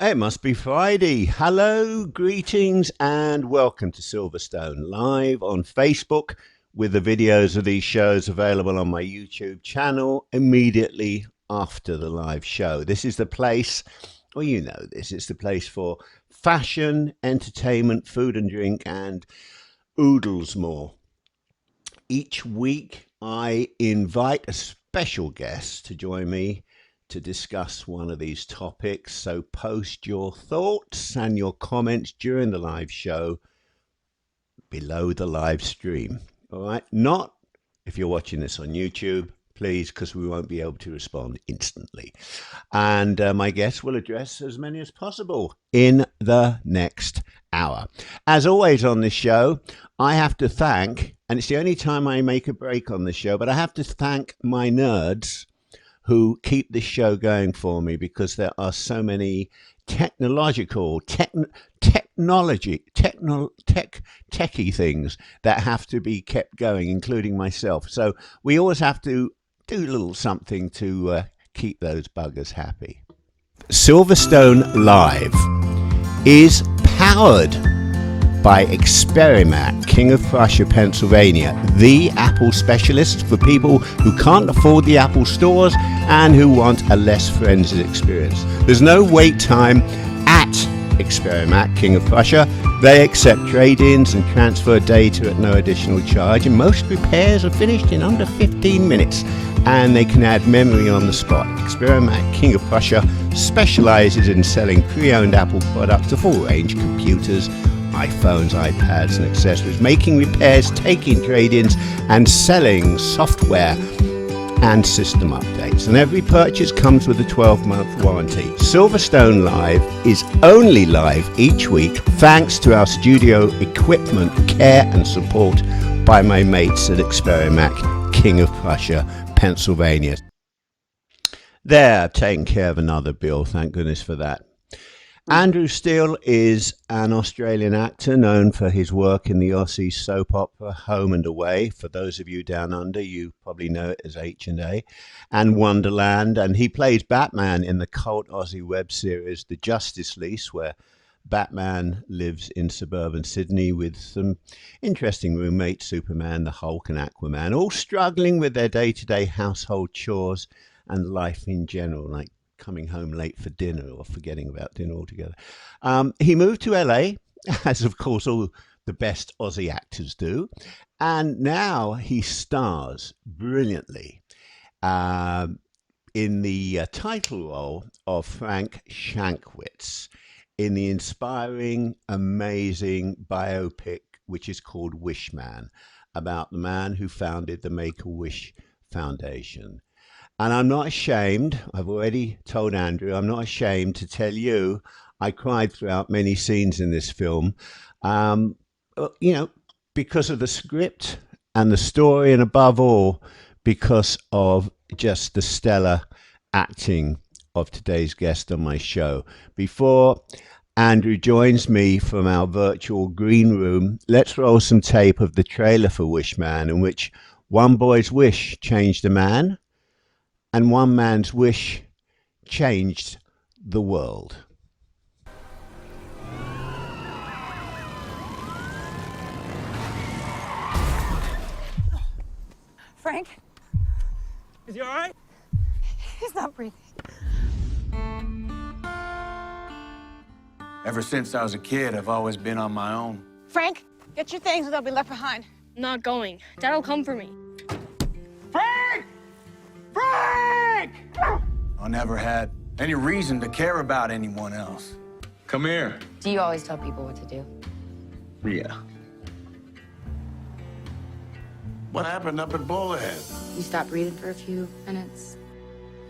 It must be Friday. Hello, greetings, and welcome to Silverstone Live on Facebook, with the videos of these shows available on my YouTube channel immediately after the live show. This is the place, well, you know this, it's the place for fashion, entertainment, food and drink, and oodles more. Each week, I invite a special guest to join me to discuss one of these topics. So post your thoughts and your comments during the live show below the live stream. All right, not if you're watching this on YouTube, please, because we won't be able to respond instantly. And my guests will address as many as possible in the next hour. As always on this show, I have to thank, and it's the only time I make a break on this show, but I have to thank my nerds who keep this show going for me, because there are so many techie things that have to be kept going, including myself. So we always have to do a little something to keep those buggers happy. Silverstone Live is powered by Experiment, King of Prussia, Pennsylvania, the Apple specialist for people who can't afford the Apple stores and who want a less frenzied experience. There's no wait time at Experiment, King of Prussia. They accept trade-ins and transfer data at no additional charge, and most repairs are finished in under 15 minutes, and they can add memory on the spot. Experiment, King of Prussia specializes in selling pre-owned Apple products, a full range computers, iPhones, iPads and accessories, making repairs, taking trade-ins and selling software and system updates. And every purchase comes with a 12-month warranty. Silverstone Live is only live each week thanks to our studio equipment, care and support by my mates at Experiment, King of Prussia, Pennsylvania. They're taking care of another bill, thank goodness for that. Andrew Steele is an Australian actor known for his work in the Aussie soap opera Home and Away. For those of you down under, you probably know it as H&A, and Wonderland. And he plays Batman in the cult Aussie web series The Justice Lease, where Batman lives in suburban Sydney with some interesting roommates, Superman, the Hulk and Aquaman, all struggling with their day-to-day household chores and life in general, like coming home late for dinner or forgetting about dinner altogether. He moved to LA, as of course all the best Aussie actors do, and now he stars brilliantly in the title role of Frank Shankwitz in the inspiring, amazing biopic which is called Wishman, about the man who founded the Make-A-Wish Foundation. And I'm not ashamed, I've already told Andrew, I'm not ashamed to tell you, I cried throughout many scenes in this film, you know, because of the script and the story, and above all, because of just the stellar acting of today's guest on my show. Before Andrew joins me from our virtual green room, let's roll some tape of the trailer for Wishman, in which one boy's wish changed a man, and one man's wish changed the world. Frank? Is he all right? He's not breathing. Ever since I was a kid, I've always been on my own. Frank, get your things or they'll be left behind. I'm not going. Dad'll come for me. Frank! Frank! I never had any reason to care about anyone else. Come here. Do you always tell people what to do? Yeah. What happened up at Bullhead? You stop breathing for a few minutes?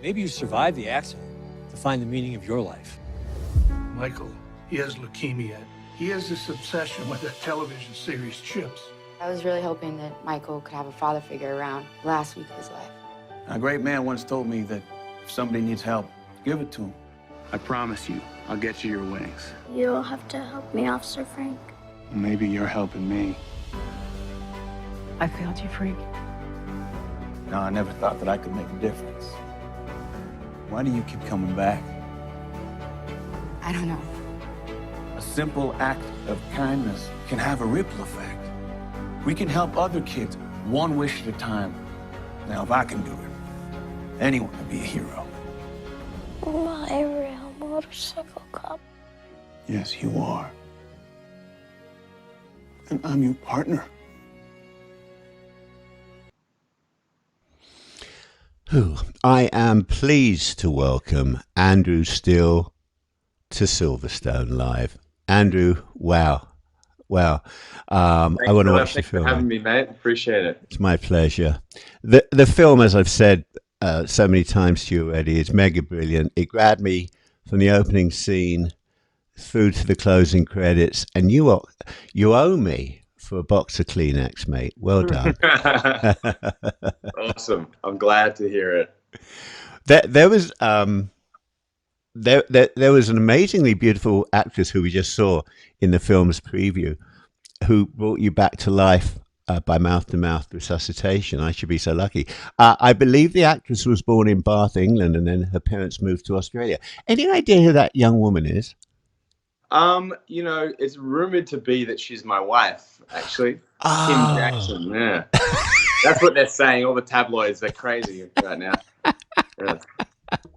Maybe you survived the accident to find the meaning of your life. Michael, he has leukemia. He has this obsession with that television series, Chips. I was really hoping that Michael could have a father figure around the last week of his life. A great man once told me that if somebody needs help, give it to him. I promise you, I'll get you your wings. You'll have to help me, Officer Frank. Maybe you're helping me. I failed you, Frank. No, I never thought that I could make a difference. Why do you keep coming back? I don't know. A simple act of kindness can have a ripple effect. We can help other kids one wish at a time. Now, if I can do it, anyone can be a hero. My real motorcycle cop. Yes, you are. And I'm your partner. I am pleased to welcome Andrew Steele to Silverstone Live. Andrew, wow. I want to watch the film. Thanks for having me, mate. Appreciate it. It's my pleasure. The film, as I've said so many times to you already, is mega brilliant. It grabbed me from the opening scene through to the closing credits, and you owe me for a box of Kleenex, mate. Well done. Awesome. I'm glad to hear it. There was there was an amazingly beautiful actress who we just saw in the film's preview, who brought you back to life by mouth-to-mouth resuscitation. I should be so lucky. I believe the actress was born in Bath, England, and then her parents moved to Australia. Any idea who that young woman is? You know, it's rumored to be that she's my wife, actually. Kym Jackson, yeah. That's what they're saying. All the tabloids, they're crazy right now.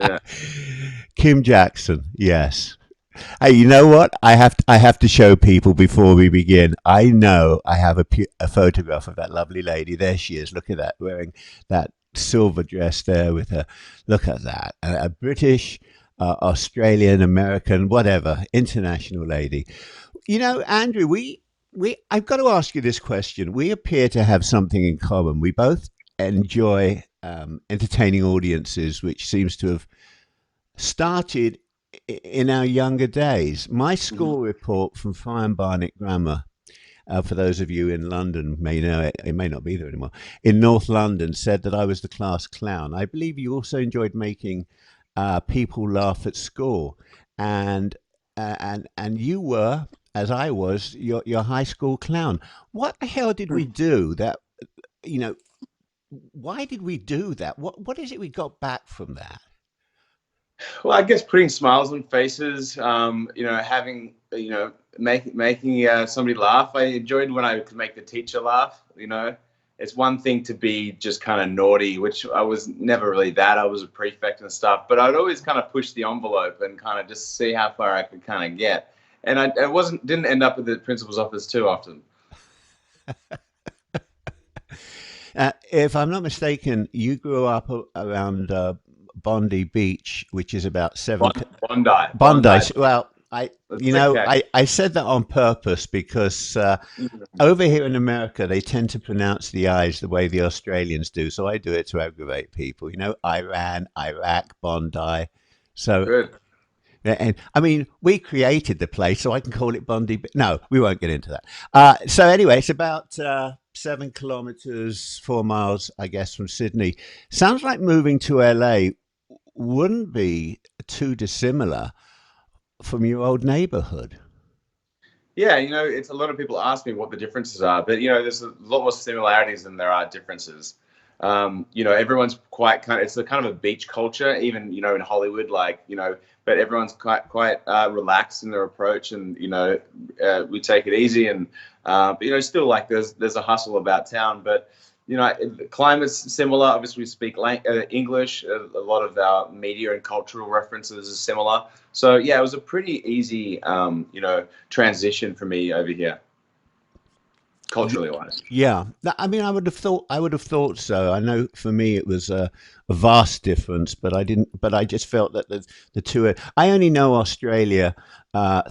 Yeah. Kym Jackson, yes. Hey, you know what? I have to show people before we begin. I know I have a photograph of that lovely lady. There she is. Look at that, wearing that silver dress there with her. Look at that. A British, Australian, American, whatever, international lady. You know, Andrew, I've got to ask you this question. We appear to have something in common. We both enjoy entertaining audiences, which seems to have started in our younger days. My school report from Fry and Barnet Grammar, for those of you in London may know it, it may not be there anymore, in North London, said that I was the class clown. I believe you also enjoyed making people laugh at school, and you were, as I was, your high school clown. What the hell did we do that, you know, why did we do that? What is it we got back from that? Well, I guess putting smiles on faces, you know, having, you know, making somebody laugh. I enjoyed when I could make the teacher laugh, you know. It's one thing to be just kind of naughty, which I was never really that. I was a prefect and stuff, but I'd always kind of push the envelope and kind of just see how far I could kind of get. And I didn't end up at the principal's office too often. If I'm not mistaken, you grew up around Bondi Beach, which is about Bondi. Well, I said that on purpose because over here in America, they tend to pronounce the I's the way the Australians do. So I do it to aggravate people. You know, Iran, Iraq, Bondi. So, good. And I mean, we created the place, so I can call it Bondi. No, we won't get into that. So anyway, it's about 7 kilometers, 4 miles, I guess, from Sydney. Sounds like moving to LA wouldn't be too dissimilar from your old neighborhood. Yeah, you know, it's a lot of people ask me what the differences are, but you know, there's a lot more similarities than there are differences. You know, everyone's quite it's a kind of a beach culture, even, you know, in Hollywood, like, you know, but everyone's quite relaxed in their approach, and, you know, we take it easy, and but, you know, still, like, there's a hustle about town, but, you know, the climate's similar. Obviously, we speak English. A lot of our media and cultural references are similar. So yeah, it was a pretty easy, you know, transition for me over here, culturally wise. Yeah, I mean, I would have thought so. I know for me it was a vast difference, but I didn't. But I just felt that the two. I only know Australia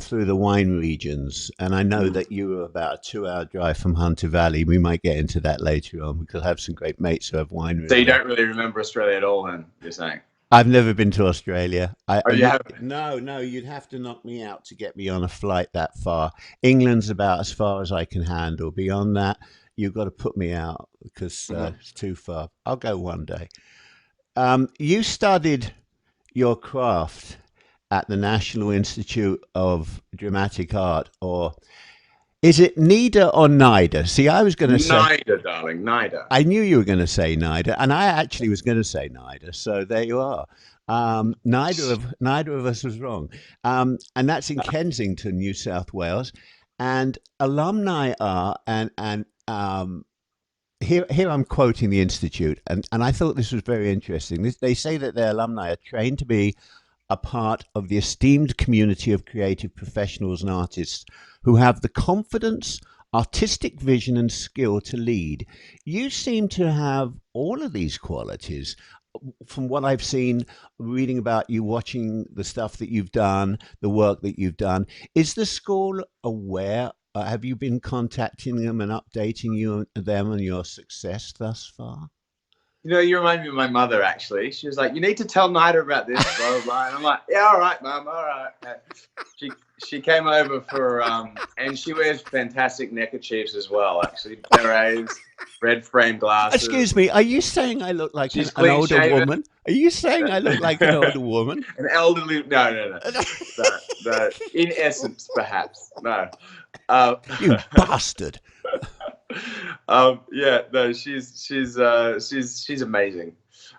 through the wine regions, and I know that you were about a 2-hour drive from Hunter Valley. We might get into that later on because I have some great mates who have wineries. So you don't really remember Australia at all, then? You're saying? I've never been to Australia. You haven't? No, you'd have to knock me out to get me on a flight that far. England's about as far as I can handle. Beyond that, you've got to put me out because it's too far. I'll go one day. You studied your craft at the National Institute of Dramatic Art, or is it neither or neither? See, I was going to say neither, darling, neither. I knew you were going to say neither, and I actually was going to say neither. So there you are. Neither of us was wrong. And that's in Kensington, New South Wales. And alumni are, here I'm quoting the Institute, and I thought this was very interesting. They say that their alumni are trained to be a part of the esteemed community of creative professionals and artists who have the confidence, artistic vision and skill to lead. You seem to have all of these qualities. From what I've seen, reading about you, watching the stuff that you've done, the work that you've done, is the school aware? Have you been contacting them and updating them on your success thus far? You know, you remind me of my mother, actually. She was like, you need to tell Nida about this, blah, blah, blah. And I'm like, yeah, all right, Mum, all right. She came over for, and she wears fantastic neckerchiefs as well, actually. Berets, red frame glasses. Excuse me, are you saying I look like an older woman? Are you saying I look like an older woman? An elderly, no. No. In essence, perhaps, no. You bastard. Yeah, no, she's amazing.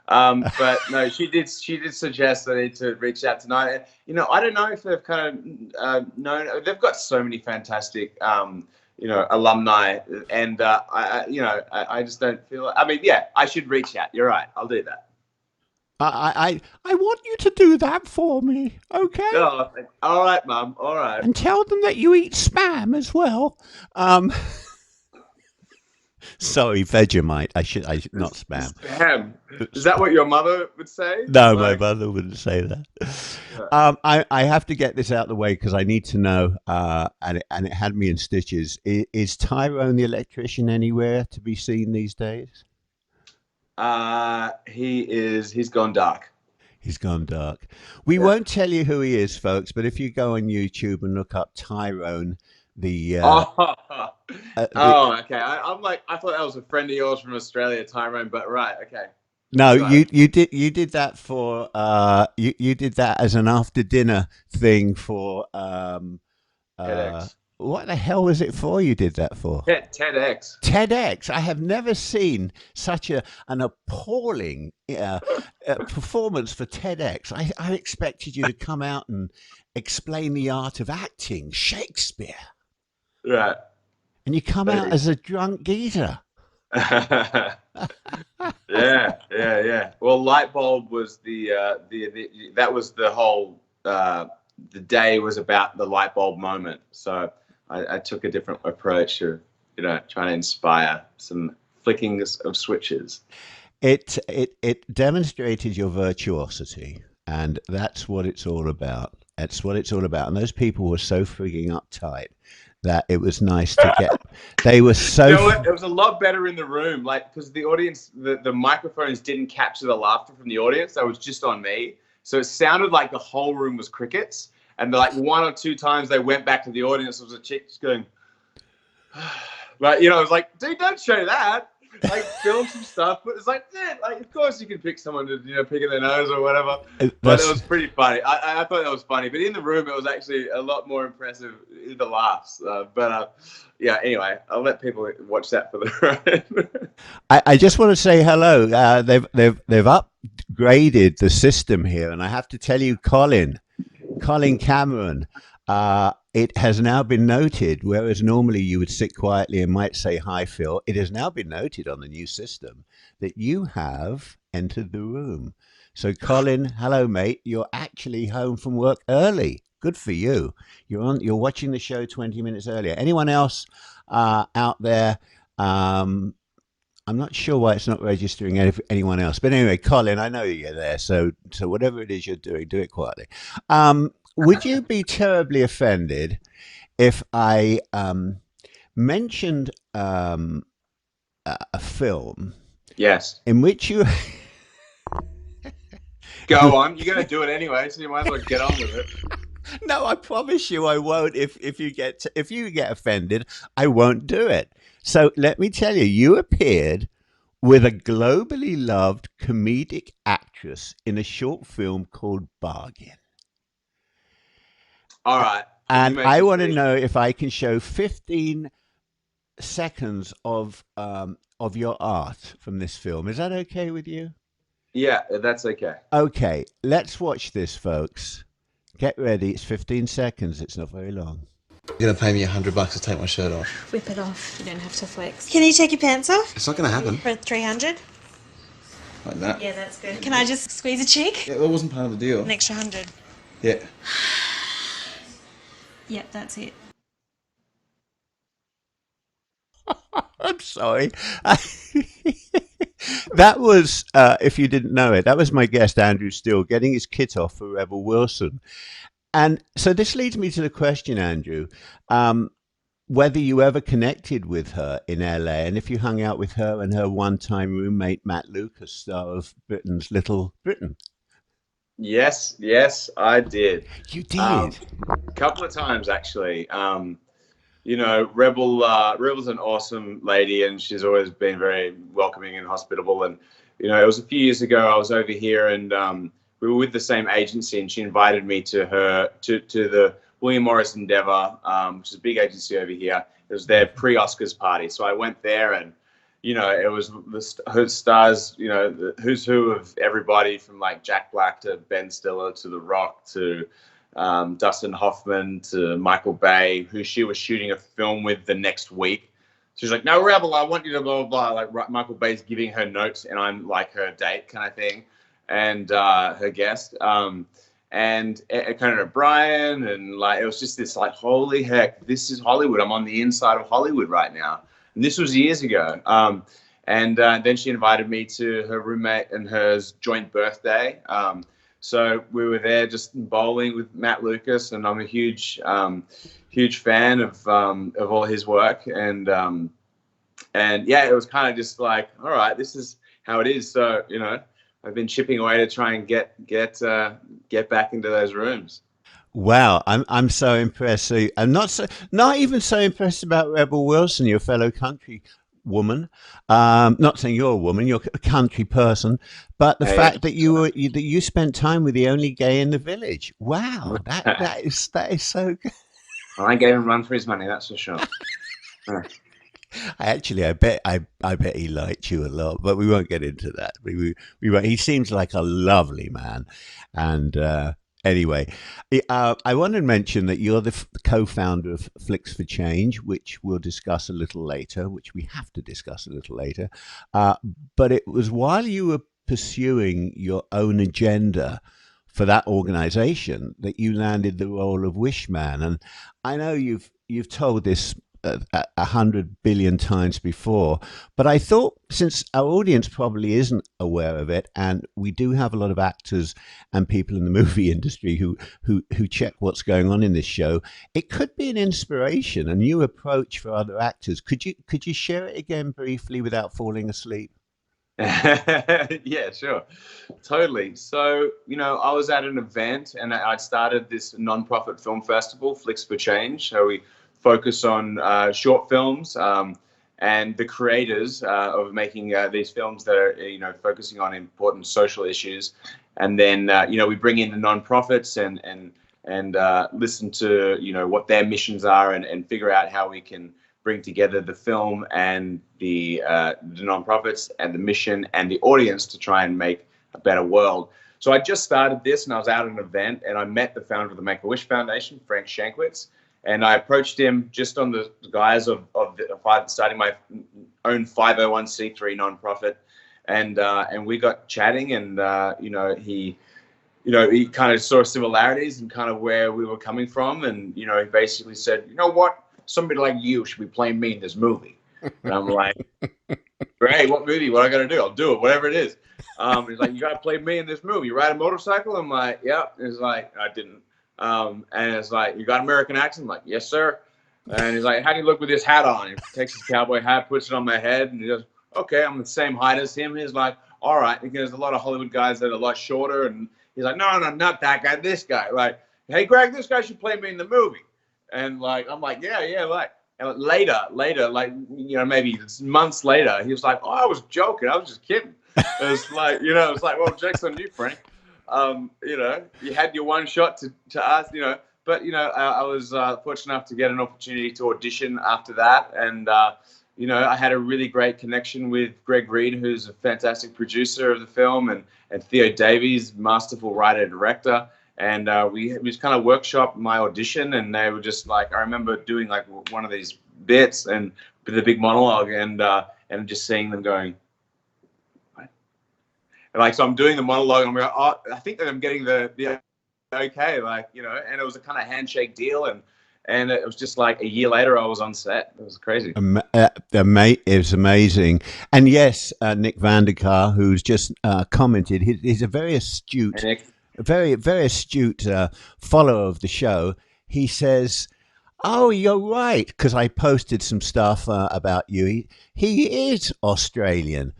But no, she did suggest I need to reach out tonight. You know, I don't know if they've kind of known. They've got so many fantastic, alumni, and I just don't feel. I mean, yeah, I should reach out. You're right. I'll do that. I want you to do that for me, okay? Oh, all right, Mum. All right. And tell them that you eat spam as well. Sorry, Vegemite. I should not spam. Spam. Is that what your mother would say? No, my mother wouldn't say that. I have to get this out of the way because I need to know, and it had me in stitches. Is Tyrone the electrician anywhere to be seen these days? He's gone dark. He's gone dark. We won't tell you who he is, folks, but if you go on YouTube and look up Tyrone, okay. I'm like, I thought that was a friend of yours from Australia, Tyrone, but right, okay. No, right. You did that for you did that as an after dinner thing for TEDx. What the hell was it for? You did that for TEDx. TEDx. I have never seen such an appalling performance for TEDx. I expected you to come out and explain the art of acting, Shakespeare. Right. And you come out as a drunk geezer. Yeah. Well, Lightbulb was that was the whole the day was about the light bulb moment. So I took a different approach to, trying to inspire some flickings of switches. It demonstrated your virtuosity, and that's what it's all about. That's what it's all about. And those people were so freaking uptight that it was nice to get. They were so. You know what? It was a lot better in the room, because the audience, the microphones didn't capture the laughter from the audience. That was just on me. So it sounded like the whole room was crickets. And like one or two times they went back to the audience, there was a chick just going, like, I was like, dude, don't show that. Like, film some stuff. But it's like, yeah, of course you can pick someone to, pick in their nose or whatever. But it was pretty funny. I thought that was funny. But in the room, it was actually a lot more impressive, the laughs. Yeah, anyway, I'll let people watch that for the ride. I just want to say hello. They've upgraded the system here. And I have to tell you, Colin Cameron, it has now been noted, whereas normally you would sit quietly and might say, hi, Phil, it has now been noted on the new system that you have entered the room. So, Colin, hello, mate. You're actually home from work early. Good for you. You're watching the show 20 minutes earlier. Anyone else out there? I'm not sure why it's not registering anyone else. But anyway, Colin, I know you're there. So whatever it is you're doing, do it quietly. Would you be terribly offended if I mentioned a film? Yes. In which you... Go on. You're going to do it anyway, so you might as well get on with it. No, I promise you I won't. If you get offended, I won't do it. So let me tell you, you appeared with a globally loved comedic actress in a short film called Bargain. All right. And I want to know if I can show 15 seconds of your art from this film. Is that okay with you? Yeah, that's okay. Okay, let's watch this, folks. Get ready. It's 15 seconds. It's not very long. You're gonna pay me $100 to take my shirt off. Whip it off. You don't have to flex. Can you take your pants off? It's not gonna happen. For 300? Like that. Yeah, that's good. Can I just squeeze a cheek? Yeah, that wasn't part of the deal. An extra 100. Yeah. Yep, that's it. I'm sorry. That was, if you didn't know it, that was my guest, Andrew Steele, getting his kit off for Rebel Wilson. And so this leads me to the question, Andrew, whether you ever connected with her in LA and if you hung out with her and her one-time roommate, Matt Lucas, star of Britain's Little Britain. Yes, I did. You did? A couple of times, actually. You know, Rebel's an awesome lady, and she's always been very welcoming and hospitable. And, you know, it was a few years ago, I was over here, and we were with the same agency, and she invited me to the William Morris Endeavour, which is a big agency over here. It was their pre-Oscars party. So I went there, and, you know, it was the stars, you know, the who's who of everybody from like Jack Black to Ben Stiller to The Rock to Dustin Hoffman to Michael Bay, who she was shooting a film with the next week. She's like, "No, Rebel, I want you to blah, blah, blah." Like Michael Bay's giving her notes and I'm like her date kind of thing. And her guest. And Conan O'Brien, and like it was just this like, holy heck, this is Hollywood. I'm on the inside of Hollywood right now. And this was years ago. And then she invited me to her roommate and hers joint birthday. So we were there just bowling with Matt Lucas, and I'm a huge fan of all his work. And yeah, it was kind of just like, all right, this is how it is. So, you know, I've been chipping away to try and get back into those rooms. Wow, I'm so impressed. So I'm not even so impressed about Rebel Wilson, your fellow country woman. Not saying you're a woman, you're a country person, but the fact that you spent time with the only gay in the village. Wow, that is so good. Well, I gave him a run for his money, that's for sure. I bet he liked you a lot, but we won't get into that. We won't. He seems like a lovely man, and anyway, I wanted to mention that you're the co-founder of Flicks for Change, which we'll discuss a little later, which we have to discuss a little later. But it was while you were pursuing your own agenda for that organization that you landed the role of Wishman, and I know you've told this 100 billion times before, but I thought, since our audience probably isn't aware of it, and we do have a lot of actors and people in the movie industry who check what's going on in this show, it could be an inspiration, a new approach for other actors. Could you share it again briefly without falling asleep? Yeah, sure. Totally. So, you know, I was at an event and I started this non-profit film festival, Flicks for Change. So we focus on short films and the creators of making these films that are, you know, focusing on important social issues. And then, you know, we bring in the nonprofits and listen to, you know, what their missions are and figure out how we can bring together the film and the nonprofits and the mission and the audience to try and make a better world. So I just started this, and I was out at an event, and I met the founder of the Make-A-Wish Foundation, Frank Shankwitz, and I approached him just on the guise of starting my own 501c3 nonprofit, and we got chatting, and you know, he kind of saw similarities and kind of where we were coming from, and you know, he basically said, you know what, somebody like you should be playing me in this movie. And I'm like, great, what movie? What I got to do? I'll do it, whatever it is. He's like, you got to play me in this movie. You ride a motorcycle? I'm like, yep. He's like, I didn't. And it's like, you got American accent? I'm like, yes, sir. And he's like, how do you look with this hat on? He takes his cowboy hat, puts it on my head, and he goes, okay, I'm the same height as him. He's like, all right. Because there's a lot of Hollywood guys that are a lot shorter. And he's like, no, not that guy, this guy. Like, hey, Greg, this guy should play me in the movie. And like, I'm like, yeah, like. And later, like, you know, maybe months later, he was like, oh, I was joking. I was just kidding. It's like, you know, it's like, well, joke's on you, Frank. You know, you had your one shot to ask, you know, but, you know, I was fortunate enough to get an opportunity to audition after that. And you know, I had a really great connection with Greg Reed, who's a fantastic producer of the film, and Theo Davies, masterful writer director. And we just kind of workshopped my audition, and they were just like, I remember doing like one of these bits and with a big monologue, and just seeing them going, what? And like, so I'm doing the monologue, and I'm going, oh, I think that I'm getting the okay, like, you know, and it was a kind of handshake deal, and it was just like a year later I was on set. It was crazy. It was amazing. And yes, Nick Vanderkar, who's just commented, he's a very astute, very astute follower of the show. He says, oh, you're right, because I posted some stuff about you. He is Australian.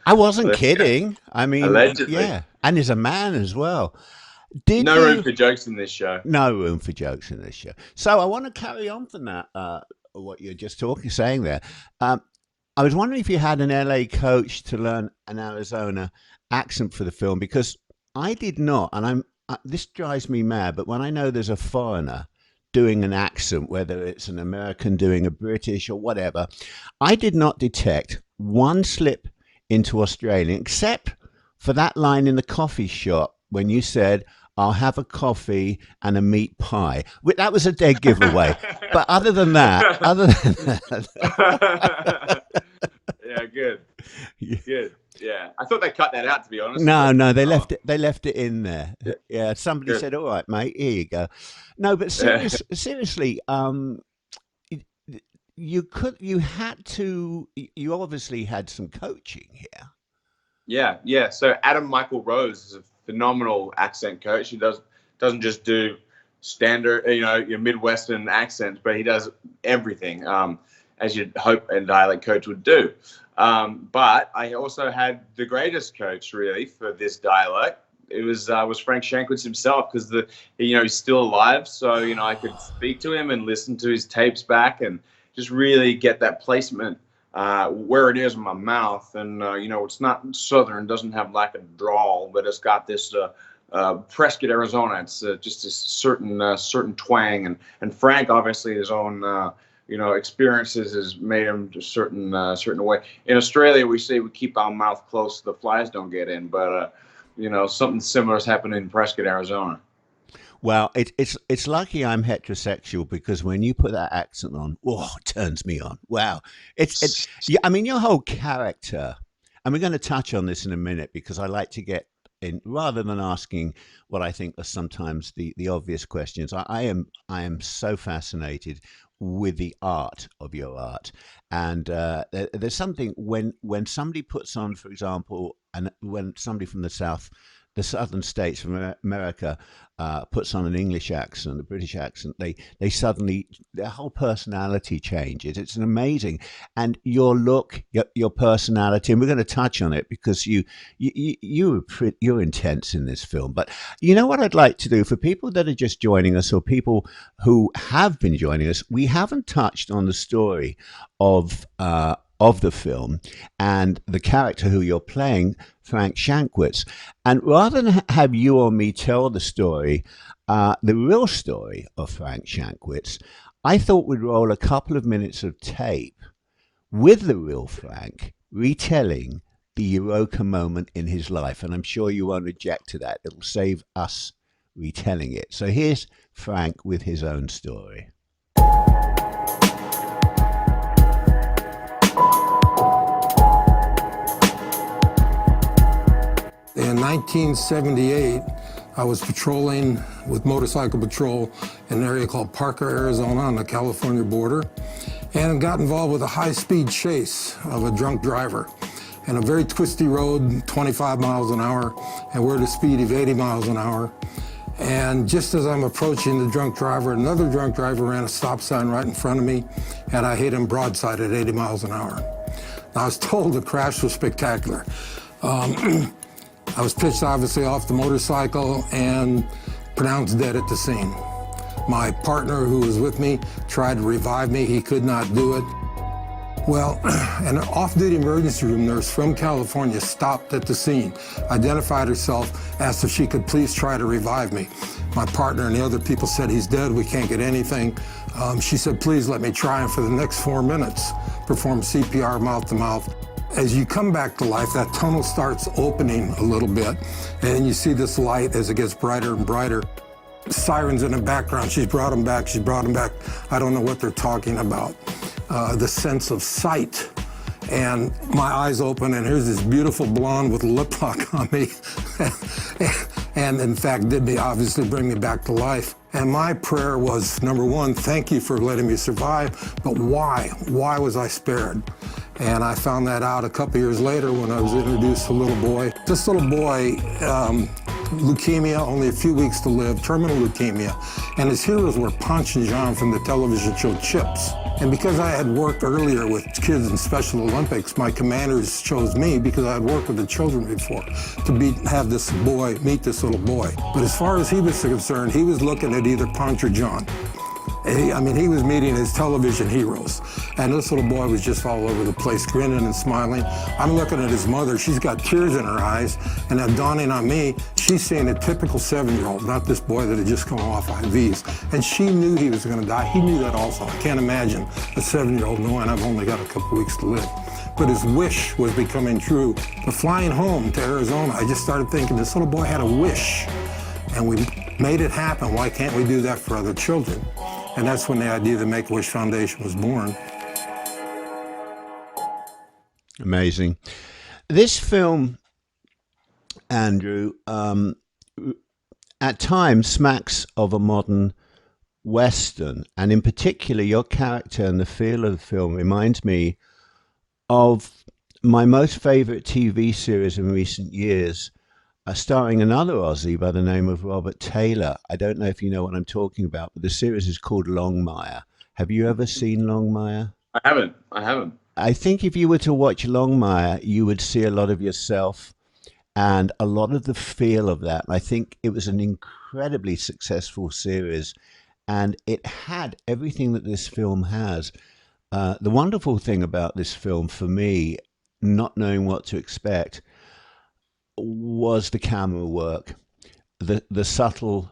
I wasn't kidding. I mean, allegedly. Yeah, and he's a man as well. No room for jokes in this show. No room for jokes in this show. So I want to carry on from that, what you're just saying there. I was wondering if you had an LA coach to learn an Arizona accent for the film, because I did not, and this drives me mad, but when I know there's a foreigner doing an accent, whether it's an American doing a British or whatever, I did not detect one slip into Australian, except for that line in the coffee shop when you said, I'll have a coffee and a meat pie. That was a dead giveaway. But other than that. Yeah, good. Good. Yeah. I thought they cut that out, to be honest. No, they left it in there. Yeah, somebody said, all right, mate, here you go. No, but seriously, you obviously had some coaching here. Yeah. So Adam Michael Rose is a phenomenal accent coach. He doesn't just do standard, your Midwestern accents, but he does everything, as you'd hope a dialect coach would do. But I also had the greatest coach really for this dialect. It was Frank Shankwitz himself, because he's still alive, so I could speak to him and listen to his tapes back and just really get that placement where it is in my mouth. And it's not southern, doesn't have like a drawl, but it's got this Prescott, Arizona. It's just a certain twang, and Frank obviously his own experiences has made him a certain way. In Australia, we say we keep our mouth closed so the flies don't get in, but something similar is happening in Prescott, Arizona. Well, it's lucky I'm heterosexual, because when you put that accent on, it turns me on. Wow. I mean, your whole character, and we're going to touch on this in a minute, because I like to get in, rather than asking what I think are sometimes the obvious questions. I am so fascinated with the art of your art. And there's something when somebody puts on, for example, and when somebody from the southern states of America puts on an English accent, a British accent, they suddenly, their whole personality changes. It's an amazing, and your look, your personality, and we're going to touch on it, because you're intense in this film. But you know what I'd like to do for people that are just joining us, or people who have been joining us, we haven't touched on the story of the film and the character who you're playing, Frank Shankwitz. And rather than have you or me tell the story, the real story of Frank Shankwitz, I thought we'd roll a couple of minutes of tape with the real Frank retelling the Eureka moment in his life. And I'm sure you won't object to that. It'll save us retelling it. So here's Frank with his own story. In 1978, I was patrolling with Motorcycle Patrol in an area called Parker, Arizona, on the California border, and got involved with a high-speed chase of a drunk driver in a very twisty road, 25 miles an hour, and we're at a speed of 80 miles an hour. And just as I'm approaching the drunk driver, another drunk driver ran a stop sign right in front of me, and I hit him broadside at 80 miles an hour. Now, I was told the crash was spectacular. I was pitched, obviously, off the motorcycle and pronounced dead at the scene. My partner, who was with me, tried to revive me. He could not do it. Well, an off-duty emergency room nurse from California stopped at the scene, identified herself, asked if she could please try to revive me. My partner and the other people said, he's dead, we can't get anything. She said, please let me try, and for the next 4 minutes, perform CPR mouth to mouth. As you come back to life, that tunnel starts opening a little bit, and you see this light as it gets brighter and brighter. Sirens in the background, she's brought them back, she's brought them back. I don't know what they're talking about. The sense of sight. And my eyes open, and here's this beautiful blonde with lip lock on me. And in fact, obviously bring me back to life. And my prayer was, number one, thank you for letting me survive, but why? Why was I spared? And I found that out a couple years later when I was introduced to a little boy. This little boy, leukemia, only a few weeks to live, terminal leukemia, and his heroes were Ponch and Jean from the television show Chips. And because I had worked earlier with kids in Special Olympics, my commanders chose me because I had worked with the children before to have this boy meet this little boy. But as far as he was concerned, he was looking at either Ponch or John. He was meeting his television heroes. And this little boy was just all over the place, grinning and smiling. I'm looking at his mother. She's got tears in her eyes. And then dawning on me, she's seeing a typical 7-year-old, not this boy that had just come off IVs. And she knew he was going to die. He knew that also. I can't imagine a 7-year-old knowing I've only got a couple weeks to live. But his wish was becoming true. The flying home to Arizona, I just started thinking, this little boy had a wish. And we made it happen. Why can't we do that for other children? And that's when the idea of the Make-A-Wish Foundation was born. Amazing. This film, Andrew, at times smacks of a modern Western. And in particular, your character and the feel of the film reminds me of my most favorite TV series in recent years, starring another Aussie by the name of Robert Taylor. I don't know if you know what I'm talking about, but the series is called Longmire. Have you ever seen Longmire? I haven't. I think if you were to watch Longmire, you would see a lot of yourself and a lot of the feel of that. I think it was an incredibly successful series, and it had everything that this film has. The wonderful thing about this film, for me, not knowing what to expect, was the camera work, the subtle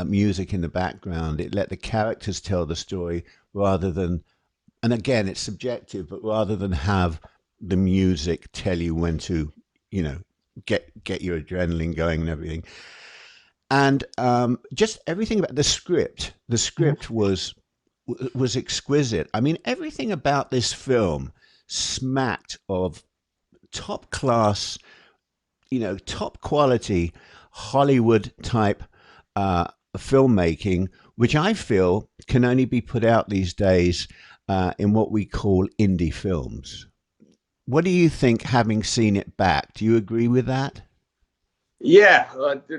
music in the background. It let the characters tell the story rather than, and again, it's subjective, but rather than have the music tell you when to, get your adrenaline going and everything. And just everything about the script. The script was exquisite. I mean, everything about this film smacked of top class, top quality Hollywood type filmmaking, which I feel can only be put out these days in what we call indie films. What do you think, having seen it back? Do you agree with that? Yeah,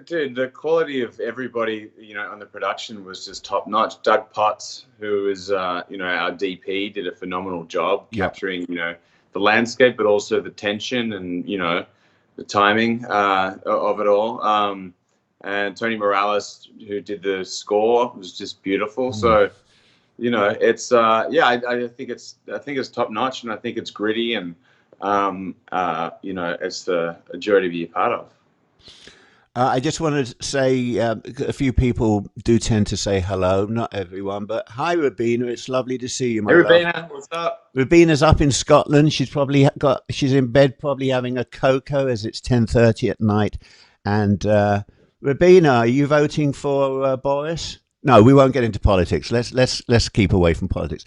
dude, the quality of everybody, on the production was just top notch. Doug Potts, who is, our DP, did a phenomenal job capturing, the landscape, but also the tension and, the timing of it all. And Tony Morales, who did the score, was just beautiful. So, it's I think it's top notch, and I think it's gritty, and it's a joy to be a part of. I just wanted to say a few people do tend to say hello, not everyone, but hi, Rabina. It's lovely to see you, my love. Rabina, what's up? Rabina's up in Scotland. She's in bed, probably having a cocoa, as it's 10:30 at night. And Rabina, are you voting for Boris? No, we won't get into politics. Let's keep away from politics.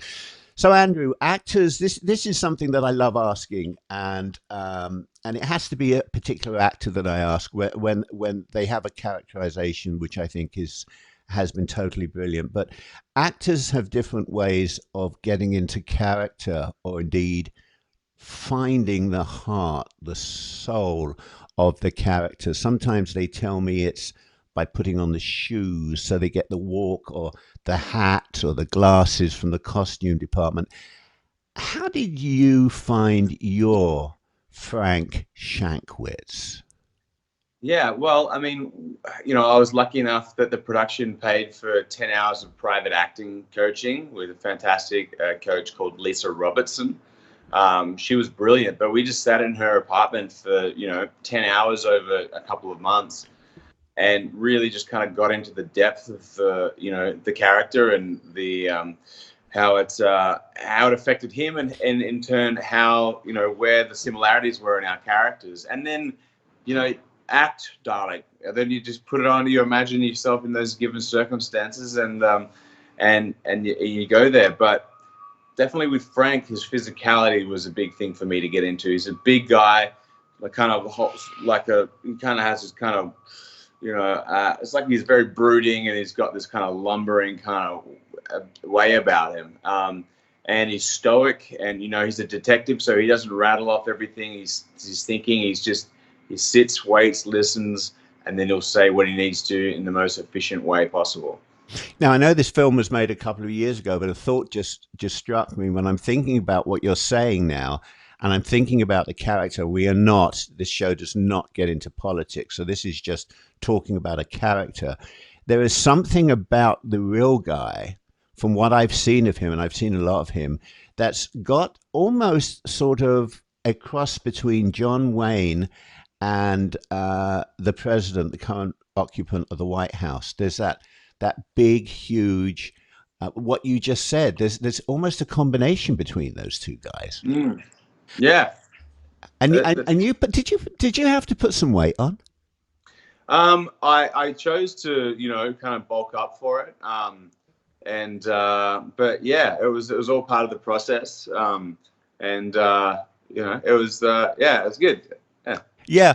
So, Andrew, actors, this is something that I love asking, and it has to be a particular actor that I ask when they have a characterization, which I think has been totally brilliant. But actors have different ways of getting into character, or indeed finding the heart, the soul of the character. Sometimes they tell me it's by putting on the shoes, so they get the walk or the hat or the glasses from the costume department. How did you find your Frank Shankwitz? Yeah, well, I mean, I was lucky enough that the production paid for 10 hours of private acting coaching with a fantastic coach called Lisa Robertson. She was brilliant, but we just sat in her apartment for, 10 hours over a couple of months and really just kind of got into the depth of the character and the how it affected him, and in turn how where the similarities were in our characters, and then act, darling. And then you just put it on. You imagine yourself in those given circumstances, and you go there. But definitely with Frank, his physicality was a big thing for me to get into. He's a big guy, he kind of has this kind of it's like he's very brooding, and he's got this kind of lumbering kind of way about him. And he's stoic, and he's a detective, so he doesn't rattle off everything he's thinking. He sits, waits, listens, and then he'll say what he needs to in the most efficient way possible. Now, I know this film was made a couple of years ago, but a thought just struck me when I'm thinking about what you're saying now, and I'm thinking about the character. This show does not get into politics, so this is just talking about a character. There is something about the real guy, from what I've seen of him, and I've seen a lot of him, that's got almost sort of a cross between John Wayne and the president, the current occupant of the White House. There's that big, huge, what you just said. There's almost a combination between those two guys. Mm. Yeah. And you, but did you have to put some weight on? I chose to kind of bulk up for it. But yeah, it was all part of the process. It was it was good. Yeah. Yeah.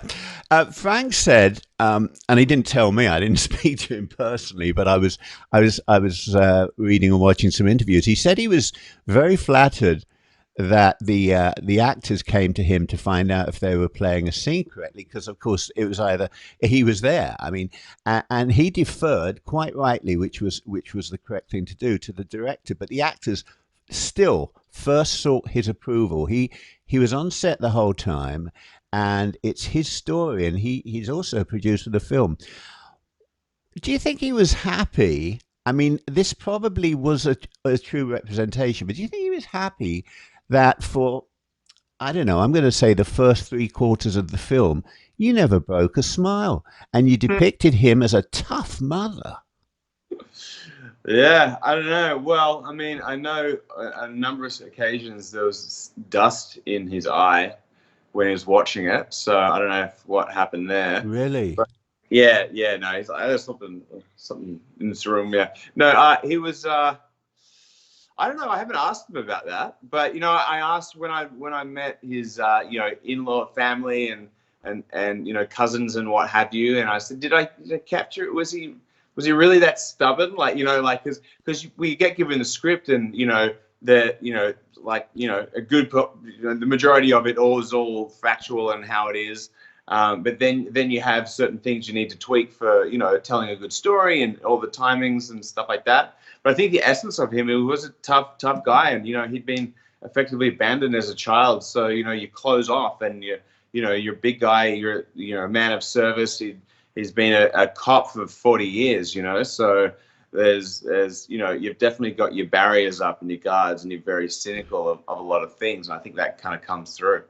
Frank said, and he didn't tell me, I didn't speak to him personally, but I was reading and watching some interviews. He said he was very flattered that the actors came to him to find out if they were playing a scene correctly, because of course it was either he was there. I mean, and he deferred quite rightly, which was the correct thing to do, to the director. But the actors still first sought his approval. He was on set the whole time, and it's his story, and he's also a producer of the film. Do you think he was happy? I mean, this probably was a true representation, but do you think he was happy that for, I don't know, I'm going to say the first 3/4 of the film, you never broke a smile, and you depicted him as a tough mother? Yeah, I don't know. Well, I mean, I know on a number of occasions there was dust in his eye when he was watching it, so I don't know what happened there. Really? But yeah, no, he's like, there's something in this room. Yeah, no, he was. I don't know. I haven't asked him about that, but I asked when I met his in-law family and cousins and what have you, and I said, did I capture it? Was he really that stubborn? Because we get given the script, and the majority of it is all factual and how it is. But then you have certain things you need to tweak for telling a good story and all the timings and stuff like that. But I think the essence of him, he was a tough guy, and he'd been effectively abandoned as a child. So you close off, and you're a big guy, you're a man of service. He's been a cop for 40 years, So there's you've definitely got your barriers up and your guards, and you're very cynical of a lot of things. And I think that kind of comes through.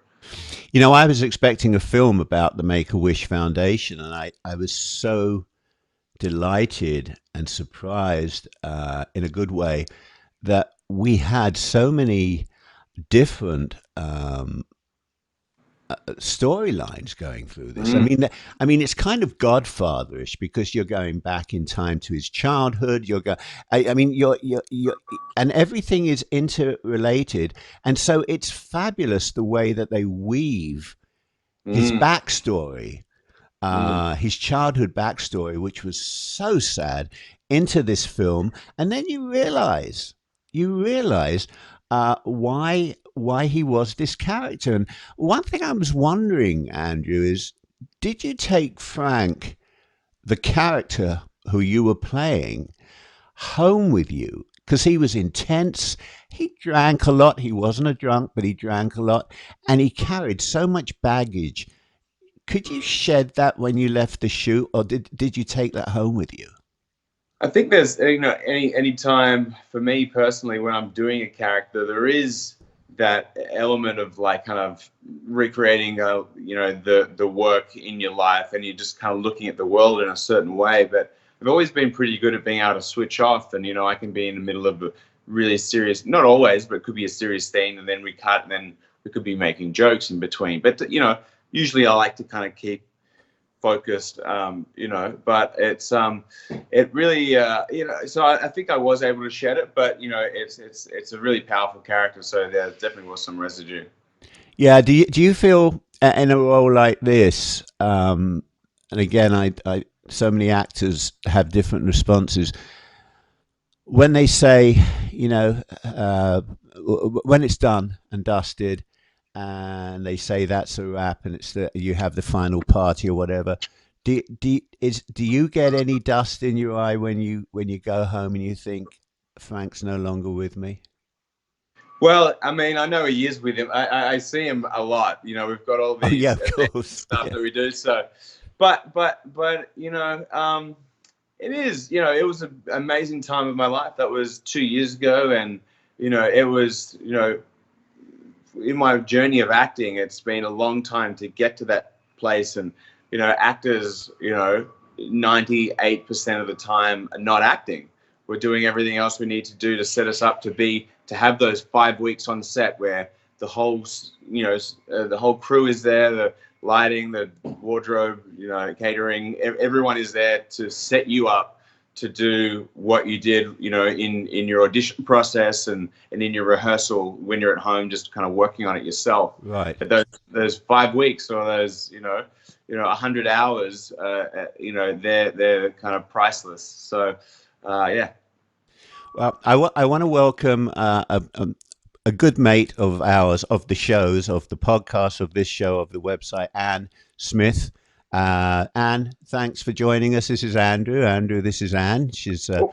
I was expecting a film about the Make-A-Wish Foundation, and I was so delighted and surprised in a good way that we had so many different storylines going through this. I mean, it's kind of Godfatherish, because you're going back in time to his childhood. You're and everything is interrelated, and so it's fabulous the way that they weave his backstory, his childhood backstory, which was so sad, into this film, and then you realize why he was this character. And one thing I was wondering, Andrew, is did you take Frank, the character who you were playing, home with you? Because he was intense. He drank a lot. He wasn't a drunk, but he drank a lot. And he carried so much baggage. Could you shed that when you left the shoot, or did you take that home with you? I think there's, any time for me personally when I'm doing a character, there is that element of like kind of recreating, the work in your life, and you're just kind of looking at the world in a certain way. But I've always been pretty good at being able to switch off, and I can be in the middle of a really serious, not always, but it could be a serious scene, and then we cut, and then we could be making jokes in between. But usually I like to kind of keep focused, but it's it really so I think I was able to shed it, but it's a really powerful character, so there definitely was some residue. Yeah, do you feel in a role like this, and again, I so many actors have different responses when they say, when it's done and dusted, and they say that's a wrap, and you have the final party or whatever. Do you get any dust in your eye when you go home and you think Frank's no longer with me? Well, I mean, I know he is with him. I see him a lot. We've got all these of course. stuff that we do. So, but it is. It was an amazing time of my life. That was 2 years ago, and it was in my journey of acting, it's been a long time to get to that place. And, actors, 98% of the time are not acting. We're doing everything else we need to do to set us up to have those 5 weeks on set where the whole, the whole crew is there, the lighting, the wardrobe, catering, everyone is there to set you up to do what you did, in your audition process and in your rehearsal when you're at home, just kind of working on it yourself. Right. But those 5 weeks or those, 100 hours, they're kind of priceless. So, yeah. Well, I want to welcome a good mate of ours, of the shows, of the podcast, of this show, of the website, Anne Smith. Anne, thanks for joining us. This is Andrew. Andrew, this is Anne. She's a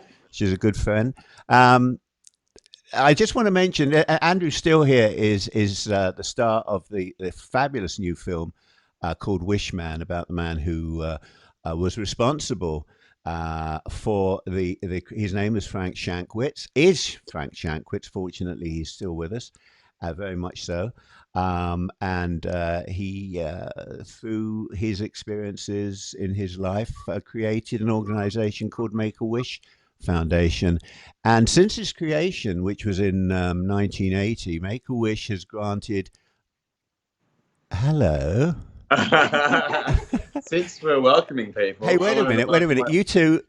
good friend. I just want to mention Andrew Still here is the star of the fabulous new film called Wishman, about the man who was responsible for his name is Frank Shankwitz. Fortunately, he's still with us, very much so. And he, through his experiences in his life, created an organization called Make-A-Wish Foundation. And since its creation, which was in 1980, Make-A-Wish has granted... Hello? Since we're welcoming people... Hey, wait a minute. You two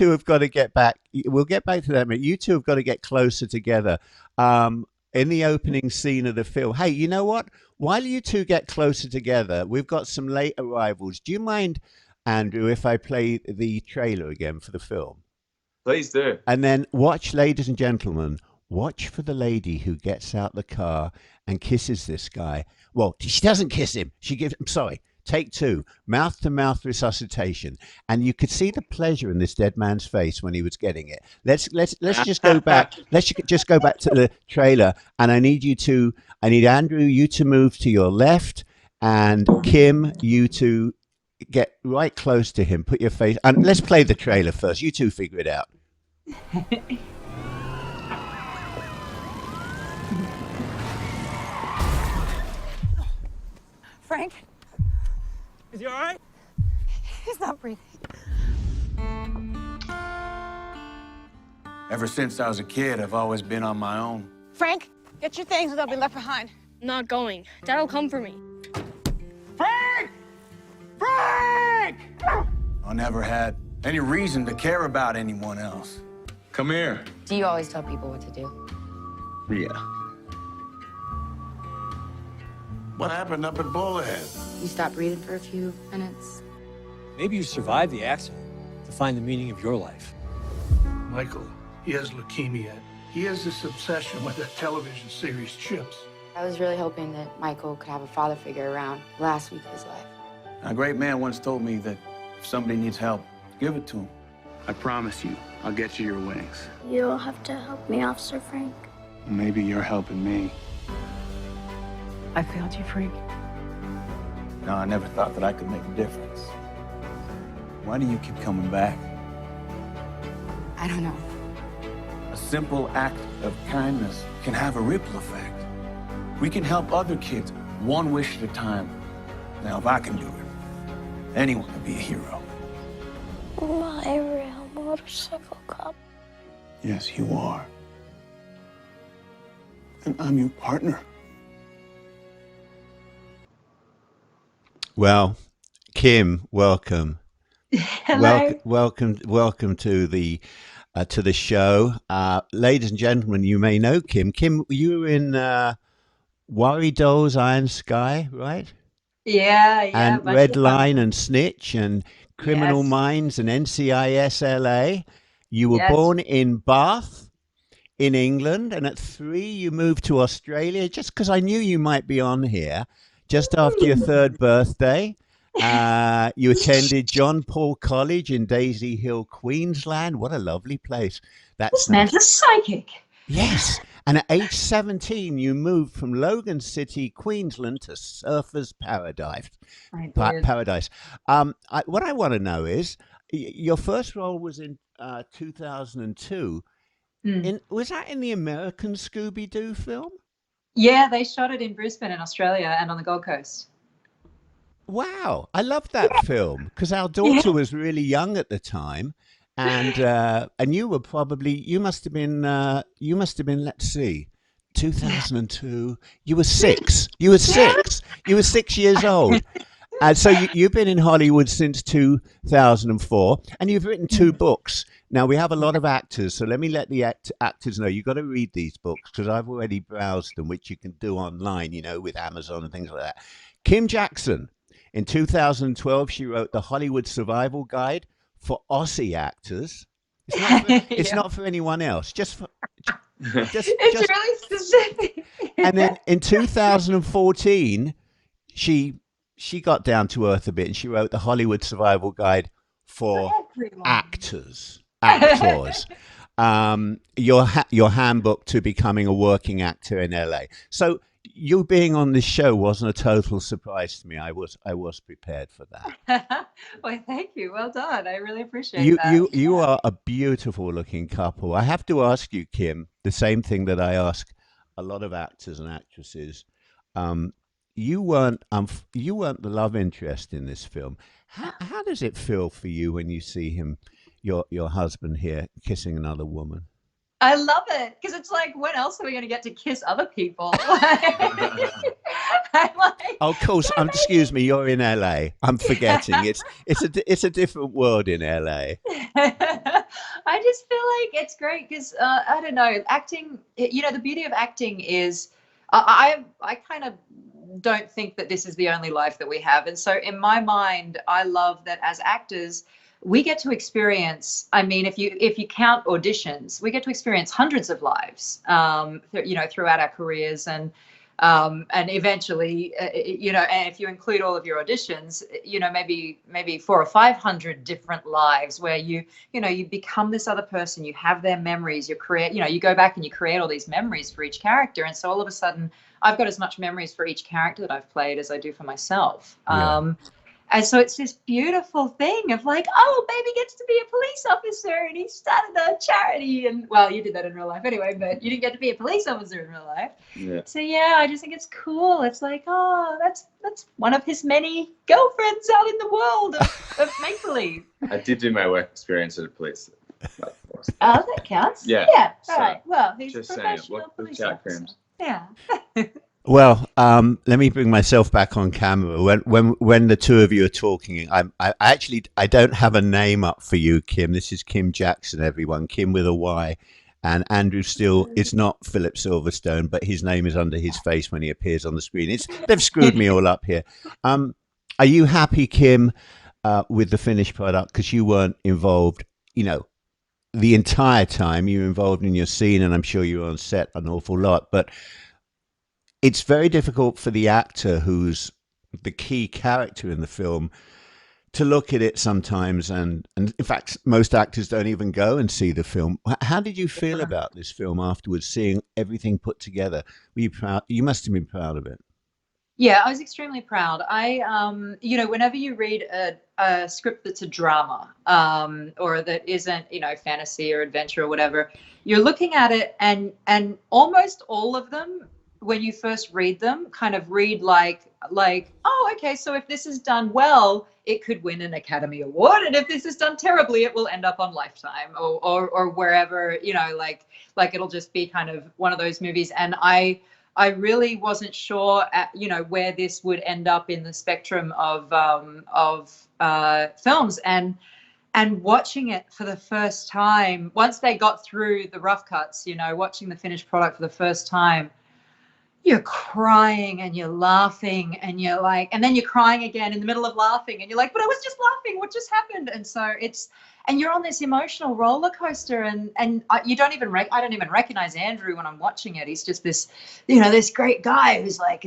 have got to get back. We'll get back to that in a minute. You two have got to get closer together. In the opening scene of the film. Hey, you know what? While you two get closer together, we've got some late arrivals. Do you mind, Andrew, if I play the trailer again for the film? Please do. And then watch, ladies and gentlemen, watch for the lady who gets out the car and kisses this guy. Well, she doesn't kiss him. Take two, mouth-to-mouth resuscitation, and you could see the pleasure in this dead man's face when he was getting it. Let's just go back. Let's just go back to the trailer, and I need Andrew, you to move to your left, and Kym, you to get right close to him. Put your face, and let's play the trailer first. You two figure it out. Frank? Is he all right? He's not breathing. Ever since I was a kid, I've always been on my own. Frank, get your things or they'll be left behind. Not going. Dad'll come for me. Frank! Frank! I never had any reason to care about anyone else. Come here. Do you always tell people what to do? Yeah. What happened up at Bullhead? You stopped breathing for a few minutes? Maybe you survived the accident to find the meaning of your life. Michael, he has leukemia. He has this obsession with the television series Chips. I was really hoping that Michael could have a father figure around the last week of his life. A great man once told me that if somebody needs help, give it to him. I promise you, I'll get you your wings. You'll have to help me, Officer Frank. Maybe you're helping me. I failed you, Frank. Now, I never thought that I could make a difference. Why do you keep coming back? I don't know. A simple act of kindness can have a ripple effect. We can help other kids one wish at a time. Now, if I can do it, anyone can be a hero. My real motorcycle cop. Yes, you are. And I'm your partner. Well, Kym, welcome. Hello. Welcome to the show. Ladies and gentlemen, you may know Kym. Kym, you were in Worry Dolls, Iron Sky, right? Yeah, And Red Line and Snitch and Criminal Yes. Minds and NCIS LA. You were Yes. born in Bath, in England, and at 3 you moved to Australia just because I knew you might be on here. Just after your 3rd birthday, you attended John Paul College in Daisy Hill, Queensland. What a lovely place. This man's a psychic. Yes. And at age 17, you moved from Logan City, Queensland to Surfers Paradise. I did. Paradise. What I want to know is, your first role was in 2002. Was that in the American Scooby-Doo film? Yeah, they shot it in Brisbane in Australia and on the Gold Coast. Wow, I love that film because our daughter was really young at the time, and you were you must have been let's see, 2002. You were 6. You were 6. You were 6 years old. And so you've been in Hollywood since 2004, and you've written 2 books. Now, we have a lot of actors, so let me let the actors know. You've got to read these books because I've already browsed them, which you can do online, with Amazon and things like that. Kym Jackson, in 2012, she wrote The Hollywood Survival Guide for Aussie actors. It's not for anyone else, just for... It's really specific. And then in 2014, she got down to earth a bit and she wrote The Hollywood Survival Guide for actors. Your handbook to becoming a working actor in LA. So you being on this show wasn't a total surprise to me. I was prepared for that. Well, thank you. Well done. I really appreciate that. You are a beautiful looking couple. I have to ask you, Kym, the same thing that I ask a lot of actors and actresses. You weren't the love interest in this film. How does it feel for you when you see him, your husband here, kissing another woman? I love it because it's like, when else are we going to get to kiss other people? Of course, excuse me. You're in LA. I'm forgetting. It's a different world in LA. I just feel like it's great because I don't know, acting. The beauty of acting is I kind of don't think that this is the only life that we have, and so in my mind, I love that as actors we get to experience. I mean, if you count auditions, we get to experience hundreds of lives, throughout our careers, and eventually, and if you include all of your auditions, maybe 400 or 500 different lives where you become this other person. You have their memories. You create, you go back and you create all these memories for each character, and so all of a sudden, I've got as much memories for each character that I've played as I do for myself. Yeah. And so it's this beautiful thing of like, oh, baby gets to be a police officer and he started a charity. And well, you did that in real life anyway, but you didn't get to be a police officer in real life. Yeah. So yeah, I just think it's cool. It's like, oh, that's one of his many girlfriends out in the world of make-believe. I did do my work experience at a police. Oh, that counts? Yeah. Yeah, So, all right. Well, he's a just saying, professional look police Jack officer. Crims. Yeah. Well, let me bring myself back on camera. When the two of you are talking, I don't have a name up for you, Kym. This is Kym Jackson, everyone. Kym with a Y. And Andrew still is not Philip Silverstone, but his name is under his face when he appears on the screen. They've screwed me all up here. Are you happy, Kym, with the finished product? Because you weren't involved, the entire time. You were involved in your scene, and I'm sure you were on set an awful lot. But it's very difficult for the actor who's the key character in the film to look at it sometimes. And in fact, most actors don't even go and see the film. How did you feel about this film afterwards, seeing everything put together? Were you proud? You must have been proud of it. Yeah, I was extremely proud. Whenever you read a script that's a drama, or that isn't, fantasy or adventure or whatever, you're looking at it, and almost all of them, when you first read them, kind of read like, oh, okay, so if this is done well, it could win an Academy Award, and if this is done terribly, it will end up on Lifetime or wherever, like it'll just be kind of one of those movies. And I really wasn't sure, where this would end up in the spectrum of films, and watching it for the first time, once they got through the rough cuts, watching the finished product for the first time, you're crying and you're laughing and you're like, and then you're crying again in the middle of laughing, and you're like, but I was just laughing, what just happened? And so and you're on this emotional roller coaster, and I don't even recognize Andrew when I'm watching it. He's just this, this great guy who's like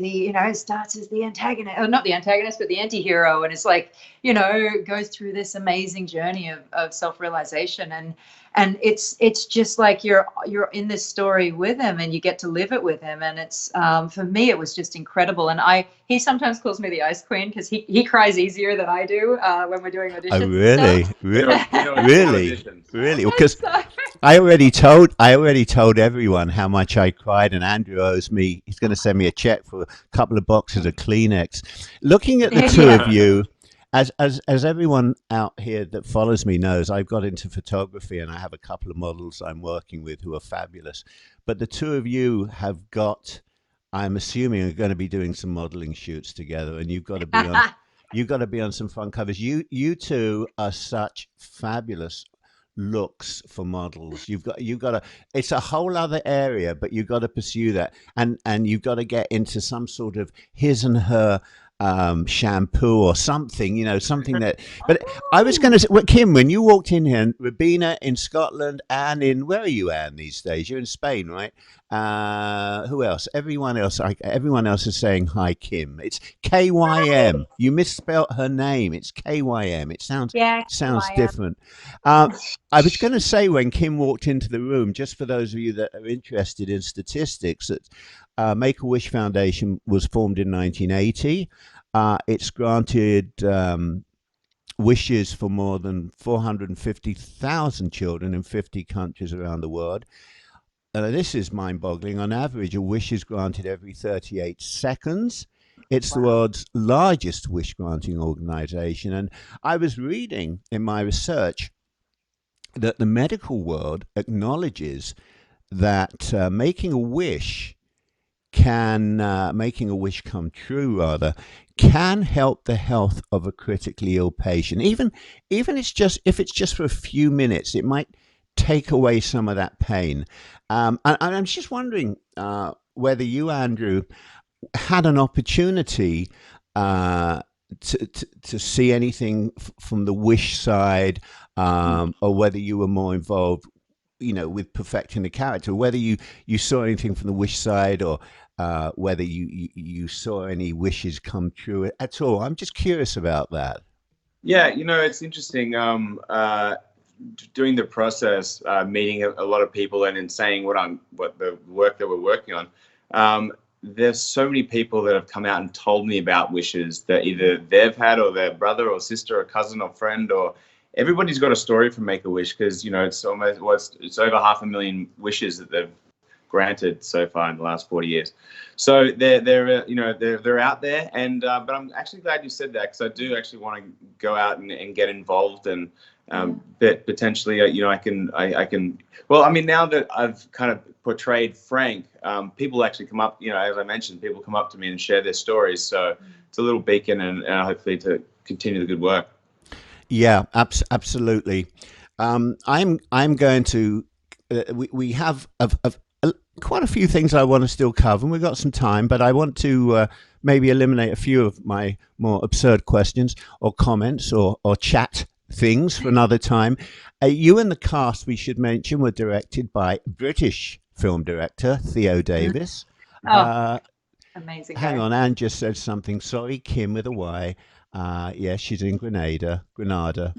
starts as the antagonist, or not the antagonist, but the anti-hero, and it's like, goes through this amazing journey of self-realization, and it's just like you're in this story with him, and you get to live it with him, and it's for me it was just incredible. And he sometimes calls me the Ice Queen because he cries easier than I do when we're doing auditions. Oh, really? Really? Because I already told everyone how much I cried, and Andrew owes me. He's going to send me a check for a couple of boxes of Kleenex. Looking at the two of you, as everyone out here that follows me knows, I've got into photography, and I have a couple of models I'm working with who are fabulous. But the two of you have got, I'm assuming, are going to be doing some modeling shoots together, and you've got to be on. You've got to be on some fun covers. You two are such fabulous looks for models. You've got to. It's a whole other area, but you've got to pursue that, and you've got to get into some sort of his and her shampoo or something, something that. But I was going to say, Kym, when you walked in here, Rabina in Scotland, Anne in, where are you, Anne, these days? You're in Spain, right? Who else? Everyone else is saying hi, Kym. It's KYM. You misspelt her name. It's KYM. It sounds different. I was going to say, when Kym walked into the room, just for those of you that are interested in statistics, that Make-A-Wish Foundation was formed in 1980. It's granted wishes for more than 450,000 children in 50 countries around the world. This is mind-boggling. On average, a wish is granted every 38 seconds. It's the world's largest wish-granting organization. And I was reading in my research that the medical world acknowledges that making a wish come true, rather, can help the health of a critically ill patient. Even if it's just for a few minutes, it might take away some of that pain. And I'm just wondering whether you, Andrew, had an opportunity to see anything from the wish side, or whether you were more involved, with perfecting the character, whether you saw anything from the wish side, or whether you saw any wishes come true at all. I'm just curious about that. Yeah, it's interesting. Doing the process, meeting a lot of people, and in saying what the work that we're working on. There's so many people that have come out and told me about wishes that either they've had, or their brother or sister or cousin or friend, or everybody's got a story from Make-A-Wish, because it's over 500,000 wishes that they've granted so far in the last 40 years. So they're out there, and but I'm actually glad you said that, because I do actually want to go out and get involved, and but potentially I can. Well, I mean, now that I've kind of portrayed Frank, people actually come up, as I mentioned, people come up to me and share their stories. So it's a little beacon, and hopefully to continue the good work. Yeah, absolutely. I'm going to. We have quite a few things I want to still cover, and we've got some time, but I want to maybe eliminate a few of my more absurd questions or comments or chat things for another time. You and the cast, we should mention, were directed by British film director Theo Davis. Amazing. Hang on, Anne just said something. Sorry, Kym with a Y. Yes, she's in Grenada. That's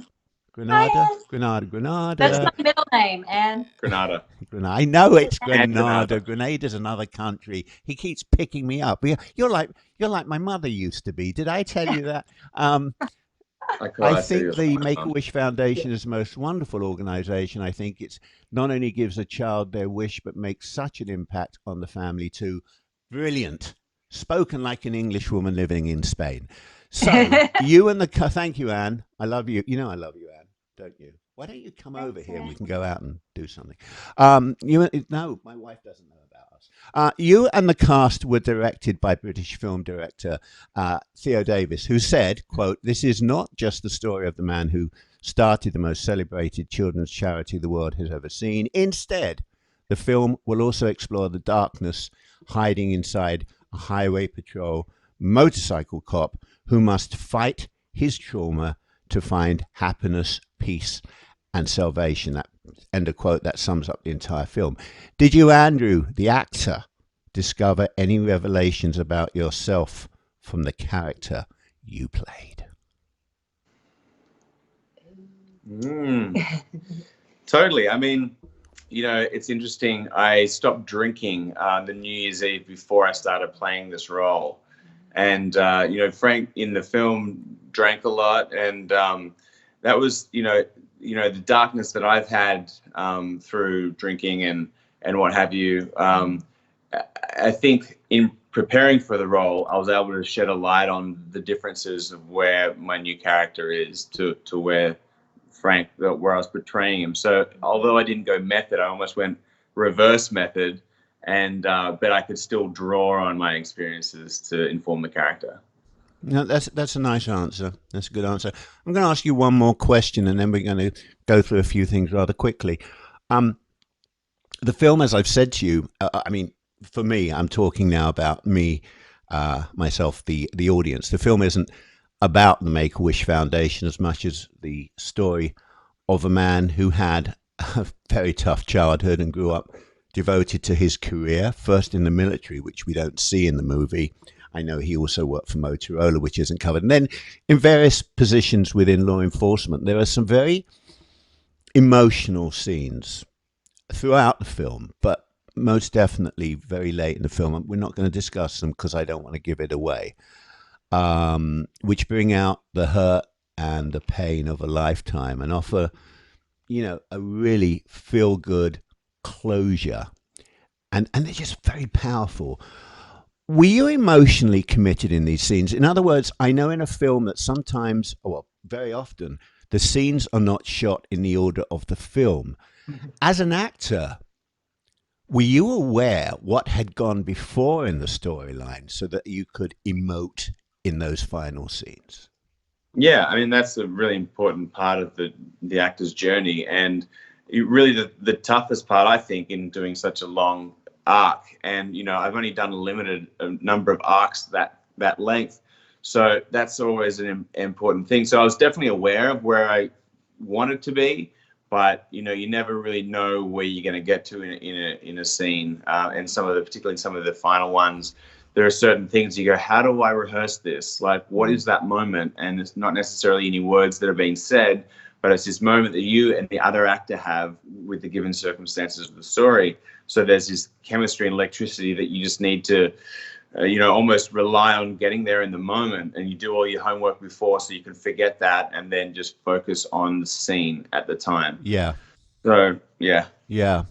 my middle name, and Granada. Grenada. I know it's And Grenada. Grenada's another country. He keeps picking me up. You're like my mother used to be. Did I tell you that? I think the Make-A-Wish Foundation is the most wonderful organization. I think it's not only gives a child their wish, but makes such an impact on the family too. Brilliant. Spoken like an English woman living in Spain. So you and thank you, Anne. I love you. You know I love you, Anne, don't you? Why don't you come over here and we can go out and do something? No, my wife doesn't know about us. You and the cast were directed by British film director Theo Davis, who said, quote, "This is not just the story of the man who started the most celebrated children's charity the world has ever seen. Instead, the film will also explore the darkness hiding inside a highway patrol motorcycle cop who must fight his trauma to find happiness, peace, and salvation." That end of quote. That sums up the entire film. Did you, Andrew, the actor, discover any revelations about yourself from the character you played? Totally. I mean, you know, it's interesting. I stopped drinking the New Year's Eve before I started playing this role. And, you know, Frank in the film drank a lot. And that was, you know, the darkness that I've had through drinking and what have you. I think in preparing for the role, I was able to shed a light on the differences of where my new character is to where Frank, where I was portraying him. So although I didn't go method, I almost went reverse method, and but I could still draw on my experiences to inform the character. No, that's a nice answer. That's a good answer. I'm going to ask you one more question, and then we're going to go through a few things rather quickly. The film, as I've said to you, I mean, for me, I'm talking now about me, myself, the audience. The film isn't about the Make-A-Wish Foundation as much as the story of a man who had a very tough childhood and grew up devoted to his career, first in the military, which we don't see in the movie. I know he also worked for Motorola, which isn't covered. And then in various positions within law enforcement, there are some very emotional scenes throughout the film, but most definitely very late in the film. We're not going to discuss them because I don't want to give it away, which bring out the hurt and the pain of a lifetime and offer, you know, a really feel-good closure. And they're just very powerful. Were you emotionally committed in these scenes? In other words, I know in a film that sometimes, well, very often, the scenes are not shot in the order of the film. As an actor, were you aware what had gone before in the storyline so that you could emote in those final scenes? Yeah, I mean, that's a really important part of the actor's journey. And really the toughest part, I think, in doing such a long arc. And, you know, I've only done a limited number of arcs that length. So that's always an important thing. So I was definitely aware of where I wanted to be, but, you know, you never really know where you're going to get to in a scene. And particularly in some of the final ones, there are certain things you go, how do I rehearse this? Like, what is that moment? And it's not necessarily any words that are being said, but it's this moment that you and the other actor have with the given circumstances of the story. So there's this chemistry and electricity that you just need to, you know, almost rely on getting there in the moment. And you do all your homework before so you can forget that and then just focus on the scene at the time. Yeah. So, yeah. Yeah.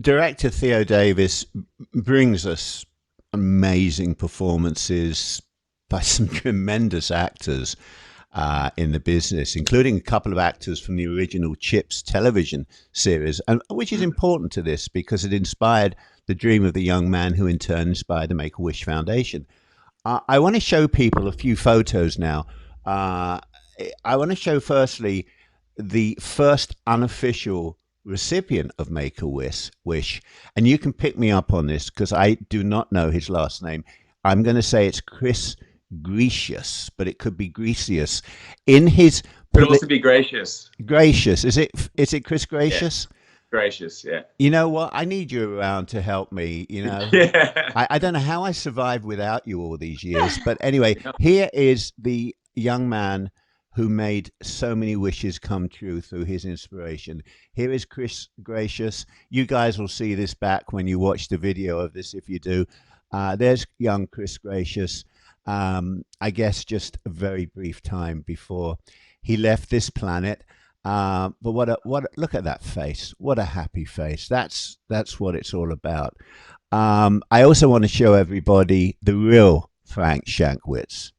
Director Theo Davis brings us amazing performances by some tremendous actors in the business, including a couple of actors from the original Chips television series, and which is important to this because it inspired the dream of the young man who in turn inspired the Make-A-Wish Foundation. I want to show people a few photos now. I want to show firstly the first unofficial recipient of Make-A-Wish, and you can pick me up on this because I do not know his last name. I'm going to say it's Chris Gracious, but it could be Gracious. In his could also be Gracious. Gracious. Is it Chris Gracious? Yeah. Gracious, yeah. You know what? I need you around to help me, you know. Yeah. I don't know how I survived without you all these years, but anyway, here is the young man who made so many wishes come true through his inspiration. Here is Chris Gracious. You guys will see this back when you watch the video of this, if you do. There's young Chris Gracious. I guess just a very brief time before he left this planet. But look at that face. What a happy face. That's what it's all about. I also want to show everybody the real Frank Shankwitz.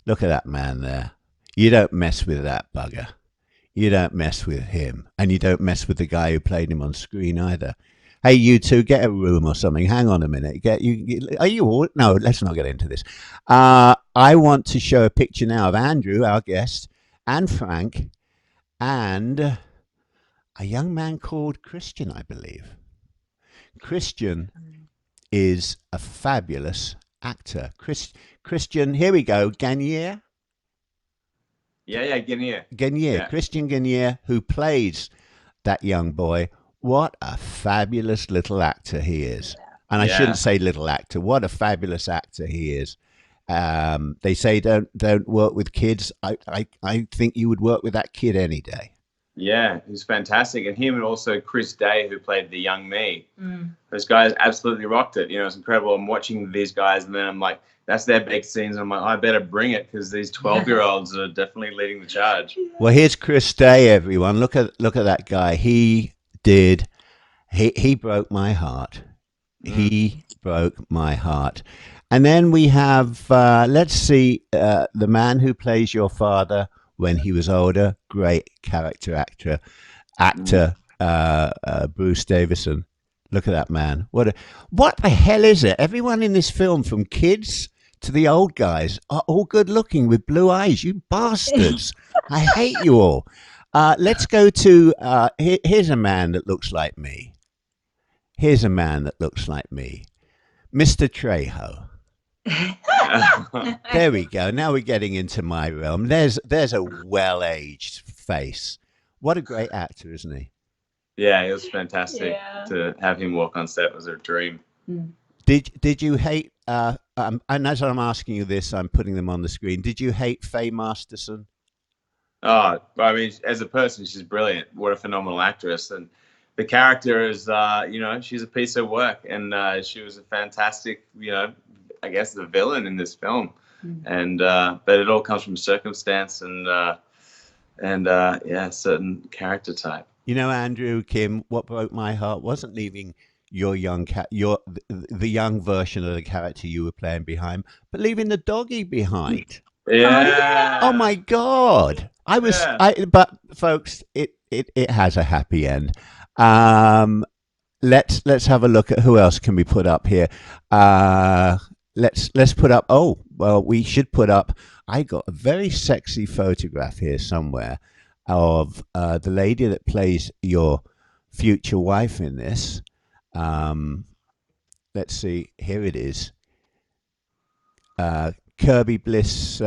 Look at that man there. You don't mess with that bugger. You don't mess with him. And you don't mess with the guy who played him on screen either. Hey, you two, get a room or something. Hang on a minute. Are you all? No, let's not get into this. I want to show a picture now of Andrew, our guest, and Frank, and a young man called Christian, I believe. Christian is a fabulous actor. Christian, here we go. Gagne? Yeah, Gagne. Gagne, yeah. Christian Gagne, who plays that young boy. What a fabulous little actor he is. And I shouldn't say little actor. What a fabulous actor he is. They say don't work with kids. I think you would work with that kid any day. Yeah, he's fantastic. And him and also Chris Day, who played the young me. Those guys absolutely rocked it. You know, it's incredible. I'm watching these guys and then I'm like, that's their big scenes. I'm like, I better bring it because these 12-year-olds are definitely leading the charge. Well, here's Chris Day, everyone. Look at that guy. He broke my heart. He broke my heart. And then we have, let's see, the man who plays your father when he was older. Great character actor, Bruce Davison. Look at that man. What the hell is it? Everyone in this film, from kids to the old guys, are all good looking with blue eyes. You bastards. I hate you all. Let's go to, here's a man that looks like me. Here's a man that looks like me. Mr. Trejo. There we go. Now we're getting into my realm. There's a well-aged face. What a great actor, isn't he? Yeah, it was fantastic to have him walk on set. It was a dream. Did you hate, and as I'm asking you this, I'm putting them on the screen. Did you hate Faye Masterson? Oh, I mean, as a person, she's brilliant. What a phenomenal actress. And the character is, you know, she's a piece of work. And she was a fantastic, you know, I guess the villain in this film. And but it all comes from circumstance and certain character type. You know, Andrew, Kym, what broke my heart wasn't leaving your young the young version of the character you were playing behind, but leaving the doggy behind. Yeah. Oh my God. But folks, it has a happy end. Let's have a look at who else can we put up here. Let's put up. Oh, well, we should put up. I got a very sexy photograph here somewhere of the lady that plays your future wife in this. Let's see. Here it is. Kirby Bliss.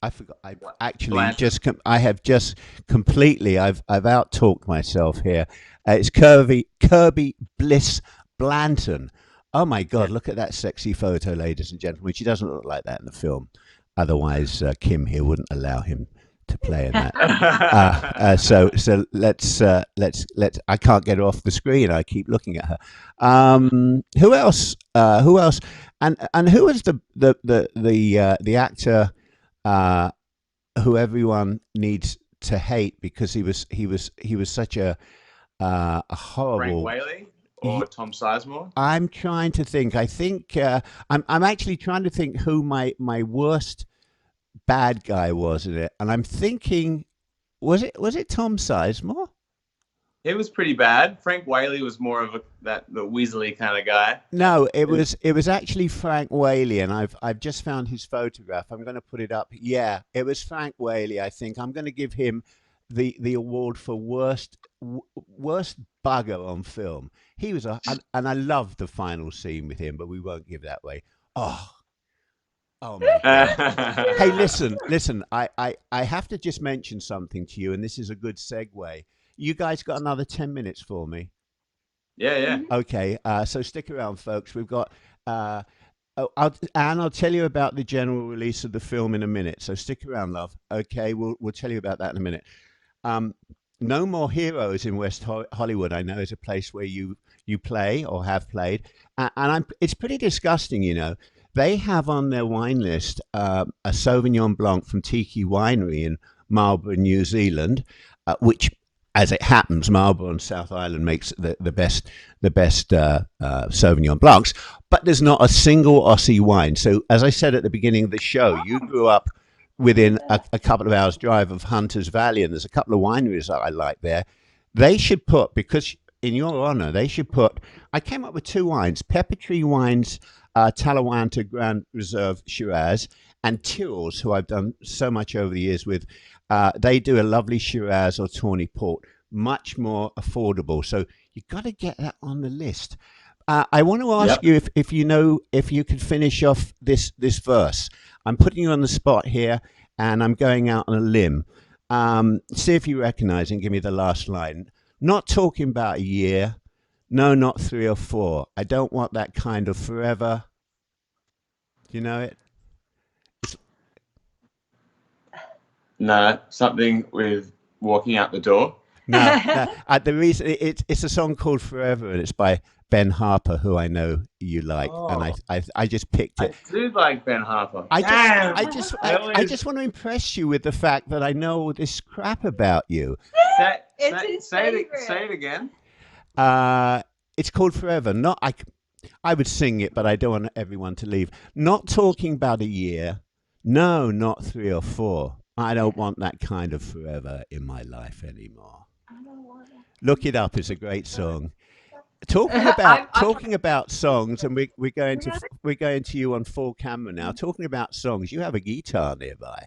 I forgot. I have just completely. I've out-talked myself here. It's Kirby Bliss Blanton. Oh my God! Look at that sexy photo, ladies and gentlemen. She doesn't look like that in the film. Otherwise, Kym here wouldn't allow him to play in that. So let's. I can't get her off the screen. I keep looking at her. Who else? Who else? And who was the actor who everyone needs to hate because he was such a horrible. Frank Whaley or Tom Sizemore? I'm trying to think. I think I'm actually trying to think who my worst bad guy was in it, and I'm thinking, was it Tom Sizemore? It was pretty bad. Frank Whaley was more of the Weasley kind of guy. No, it was actually Frank Whaley, and I've just found his photograph. I'm going to put it up. Yeah, it was Frank Whaley. I think I'm going to give him the award for worst bugger on film. He was and I loved the final scene with him, but we won't give that away. Oh my God. Hey, listen. I have to just mention something to you, and this is a good segue. You guys got another 10 minutes for me? Yeah. Okay, so stick around, folks. We've got Anne, I'll tell you about the general release of the film in a minute. So stick around, love. Okay, we'll tell you about that in a minute. No More Heroes in West Hollywood, I know, is a place where you play or have played, and it's pretty disgusting, you know. They have on their wine list a Sauvignon Blanc from Tiki Winery in Marlborough, New Zealand, which, as it happens, Marlborough and South Island makes the best Sauvignon Blancs, but there's not a single Aussie wine. So, as I said at the beginning of the show, you grew up within a couple of hours drive of Hunter's Valley, and there's a couple of wineries that I like there. They should put, because in your honor, they should put, I came up with 2 wines, Pepper Tree Wines, Talawanta Grand Reserve Shiraz, and Tyrrell's, who I've done so much over the years with. They do a lovely Shiraz or Tawny Port, much more affordable. So you've got to get that on the list. I want to ask you if you know, if you could finish off this verse. I'm putting you on the spot here, and I'm going out on a limb. See if you recognize and give me the last line. Not talking about a year. No, not 3 or 4. I don't want that kind of forever. Do you know it? No, something with walking out the door. No. The reason it's a song called Forever, and it's by Ben Harper, who I know you like, and I just picked it. I do like Ben Harper. I just want to impress you with the fact that I know all this crap about you. Say it again. It's called Forever. I would sing it, but I don't want everyone to leave. Not talking about a year. No, not 3 or 4. I don't want that kind of forever in my life anymore. Look it up. It's a great song. Talking about songs, and we're going to you on full camera now. Talking about songs, you have a guitar nearby.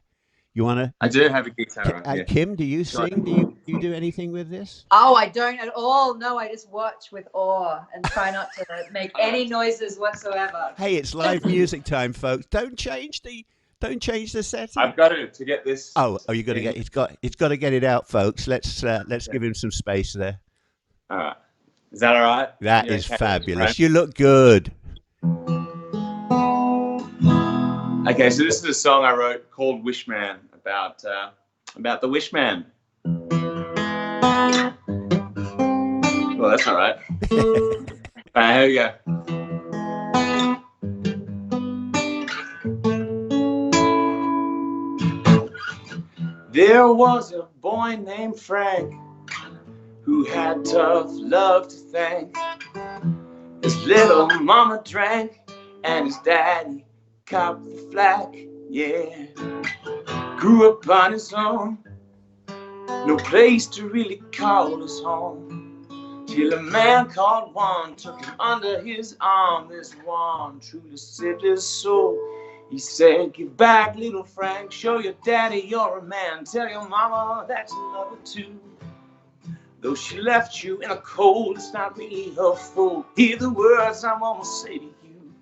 You want to? I do have a guitar. Yeah. Kym, do you sing? Do you do anything with this? Oh, I don't at all. No, I just watch with awe and try not to make any noises whatsoever. Hey, it's live music time, folks. Don't change the setting. I've got to get this. Oh, you got to get. It's got to get it out, folks. Let's give him some space there. All right. Is that all right? That is fabulous. You look good. Okay, so this is a song I wrote called Wishman, about the Wishman. Well, that's all right. All right, here we go. There was a boy named Frank who had tough love to thank. His little mama drank, and his daddy copped the flack, yeah. Grew up on his own, no place to really call his home, till a man called Juan took him under his arm. This Juan truly saved his soul. He said, give back, little Frank, show your daddy you're a man, tell your mama that you love her too. Though she left you in a cold, it's not really her fault. Hear the words I want to say to you.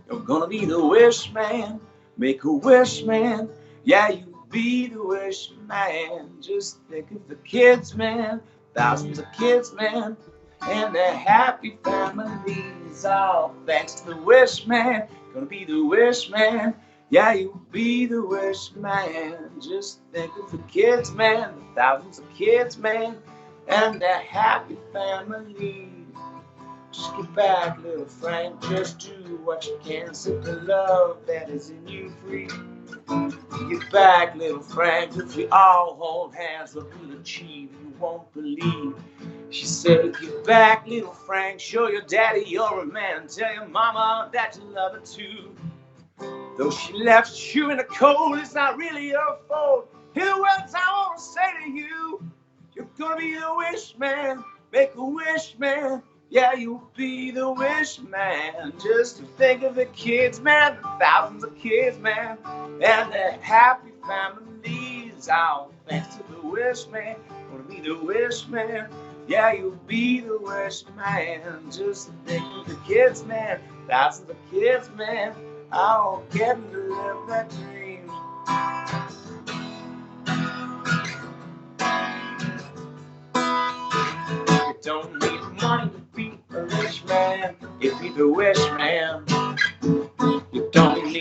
You're gonna be the wish man, make a wish man. Yeah, you be the wish man. Just think of the kids, man, thousands of kids, man, and their happy families. All thanks to the wish man. Gonna be the wish man. Yeah, you be the wish man. Just think of the kids, man, the thousands of kids, man, and their happy family. Just get back, little Frank, just do what you can. Set the love that is in you free. Get back, little Frank, if we all hold hands, what we'll achieve, you won't believe. She said, get back, little Frank, show your daddy you're a man, tell your mama that you love her too. Though she left you in the cold, it's not really your fault. Hear the words I want to say to you. You're gonna be the wish man, make a wish man. Yeah, you'll be the wish man. Just to think of the kids, man, the thousands of kids, man, and their happy families. All thanks to the wish man. Gonna be the wish man. Yeah, you'll be the wish man. Just to think of the kids, man, thousands of kids, man, all getting to live that dream. You don't need money to be a rich man. You be the wish man.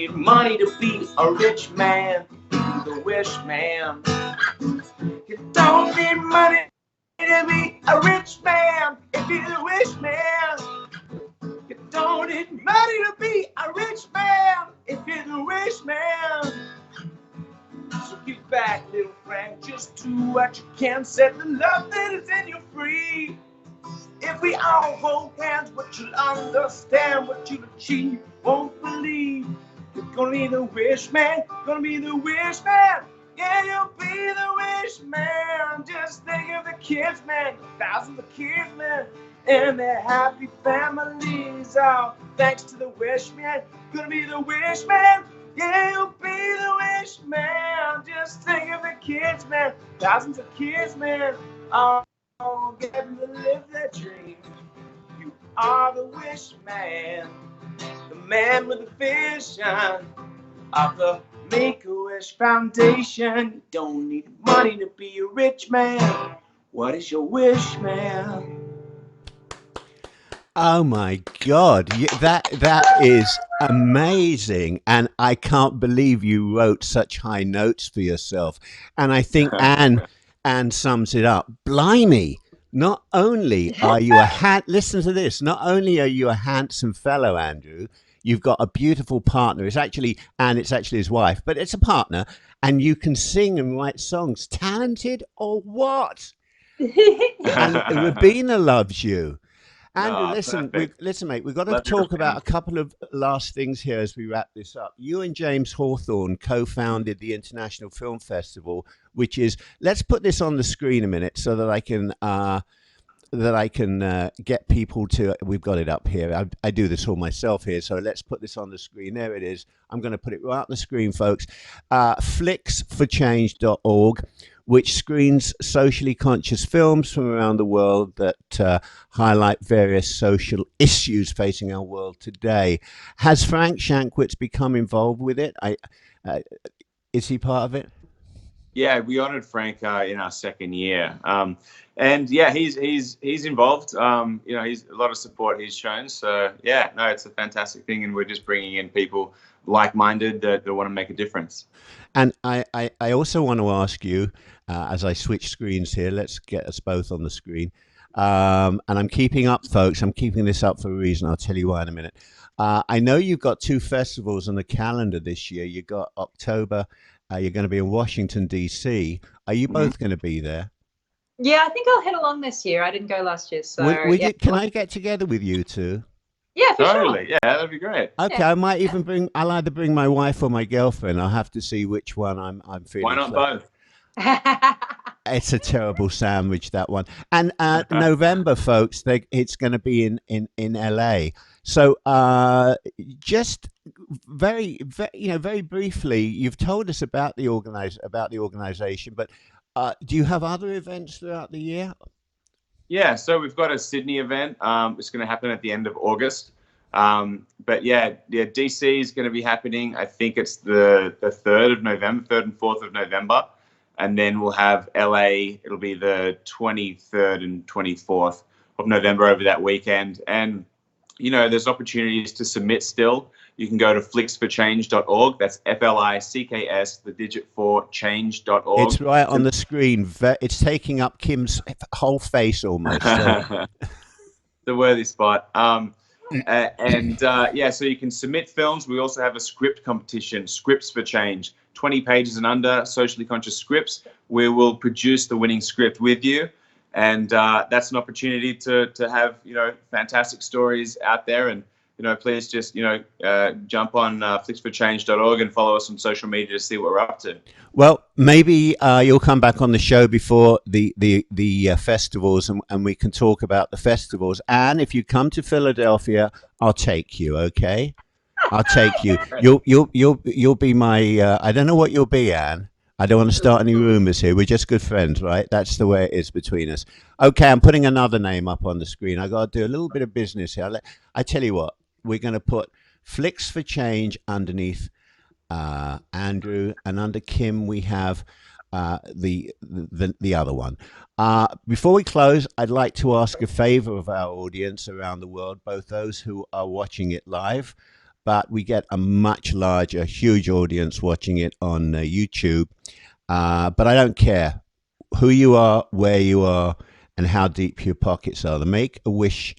need money to be a rich man. You're the wish man. You don't need money to be a rich man. If you're the wish man. You don't need money to be a rich man. If you're the wish man. So give back, little friend. Just do what you can. Set the love that is in you free. If we all hold hands, what you'll understand, what you'll achieve, won't believe. You're gonna be the wish man, gonna be the wish man. Yeah, you'll be the wish man. Just think of the kids, man, thousands of kids, man, and their happy families. Oh, thanks to the wish man, gonna be the wish man. Yeah, you'll be the wish man. Just think of the kids, man, thousands of kids, man. Oh, get them to live their dream. You are the wish man, the man with the vision of the Make-A-Wish Foundation. You don't need money to be a rich man. What is your wish, man? Oh my God, that is amazing, and I can't believe you wrote such high notes for yourself. And I think Anne sums it up. Blimey! Not only are you listen to this. Not only are you a handsome fellow, Andrew, you've got a beautiful partner. It's actually his wife, but it's a partner, and you can sing and write songs. Talented or what? And Rabina loves you. Andrew, listen, mate, we've got to talk about a couple of last things here as we wrap this up. You and James Hawthorne co-founded the International Film Festival, which is, let's put this on the screen a minute so that I can get people to, we've got it up here. I do this all myself here, so let's put this on the screen. There it is. I'm going to put it right on the screen, folks. Flicksforchange.org, which screens socially conscious films from around the world that highlight various social issues facing our world today. Has Frank Shankwitz become involved with it? Is he part of it? Yeah, we honored Frank in our second year. And yeah, he's involved. He's a lot of support he's shown. So yeah, no, it's a fantastic thing. And we're just bringing in people like-minded that want to make a difference. And I also want to ask you, as I switch screens here, let's get us both on the screen. And I'm keeping up, folks. I'm keeping this up for a reason. I'll tell you why in a minute. I know you've got 2 festivals on the calendar this year. You've got October. You're going to be in Washington, D.C. Are you both going to be there? Yeah, I think I'll head along this year. I didn't go last year, so yeah. Can I get together with you two? Yeah, for totally. sure. Yeah, that'd be great. Okay, yeah. I might even I'll either bring my wife or my girlfriend. I'll have to see which one I'm feeling. Why not both? It's a terrible sandwich, that one. And November, folks, it's going to be in LA. So just very briefly, you've told us about the organization, but do you have other events throughout the year? Yeah, so we've got a Sydney event. It's going to happen at the end of August. But yeah, DC is going to be happening. I think it's the 3rd of November, 3rd and 4th of November. And then we'll have LA. It'll be the 23rd and 24th of November over that weekend. And, there's opportunities to submit still. You can go to flicksforchange.org. That's FLICKS, the digit 4, change.org. It's right on the screen. It's taking up Kym's whole face almost. So. The worthy spot. So you can submit films. We also have a script competition, Scripts for Change, 20 pages and under, socially conscious scripts. We will produce the winning script with you. And that's an opportunity to have, fantastic stories out there. And, please just, jump on flicksforchange.org and follow us on social media to see what we're up to. Well, maybe you'll come back on the show before the festivals and we can talk about the festivals. And if you come to Philadelphia, I'll take you, okay? I'll take you. You'll be my, I don't know what you'll be, Anne. I don't want to start any rumors here. We're just good friends, right? That's the way it is between us. Okay, I'm putting another name up on the screen. I got to do a little bit of business here. I tell you what, we're going to put Flicks for Change underneath Andrew, and under Kym we have the other one. Before we close, I'd like to ask a favor of our audience around the world, both those who are watching it live but we get a much larger, huge audience watching it on YouTube. But I don't care who you are, where you are, and how deep your pockets are. The Make-A-Wish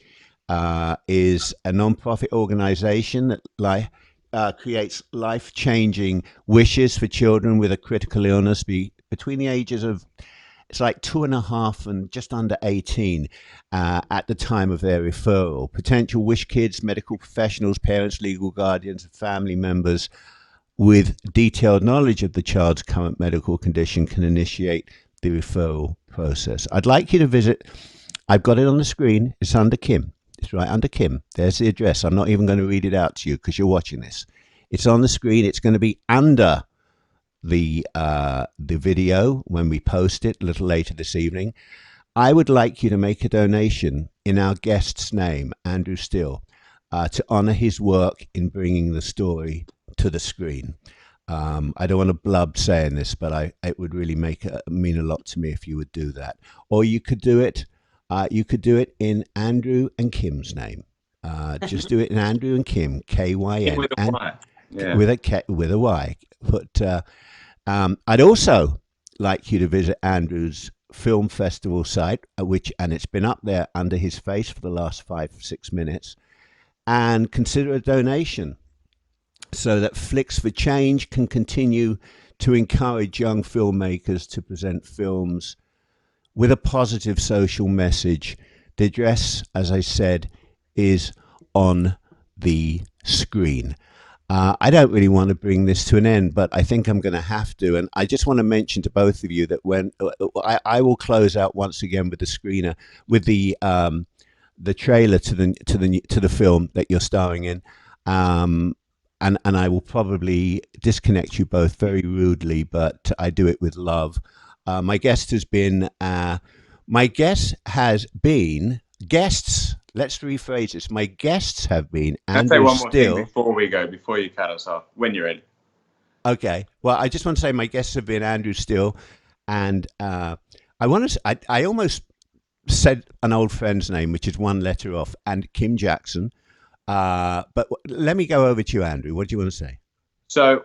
is a non-profit organization that creates life-changing wishes for children with a critical illness between the ages of, it's like 2.5 and just under 18 at the time of their referral. Potential wish kids, medical professionals, parents, legal guardians, and family members with detailed knowledge of the child's current medical condition can initiate the referral process. I'd like you to visit, I've got it on the screen, it's under Kym. It's right under Kym. There's the address. I'm not even going to read it out to you because you're watching this. It's on the screen. It's going to be under the video when we post it a little later this evening. I would like you to make a donation in our guest's name, Andrew Still, to honor his work in bringing the story to the screen. I don't want to blub saying this, but it would really mean a lot to me if you would do that. Or you could do it. You could do it in Andrew and Kym's name. Just do it in Andrew and Kym, K-Y-M. With a Y. Yeah. With a Y. But I'd also like you to visit Andrew's film festival site, and it's been up there under his face for the last 5-6 minutes, and consider a donation so that Flicks for Change can continue to encourage young filmmakers to present films with a positive social message. The address, as I said, is on the screen. I don't really want to bring this to an end, but I think I'm going to have to. And I just want to mention to both of you that when I will close out once again with the screener, with the trailer to the film that you're starring in, and I will probably disconnect you both very rudely, but I do it with love. My guest has been, guests, let's rephrase this. My guests have been I'll say Andrew one more Still. thing before you cut us off, when you're ready. Okay. Well, I just want to say my guests have been Andrew Still, and I almost said an old friend's name, which is one letter off, and Kym Jackson. But let me go over to you, Andrew. What do you want to say? So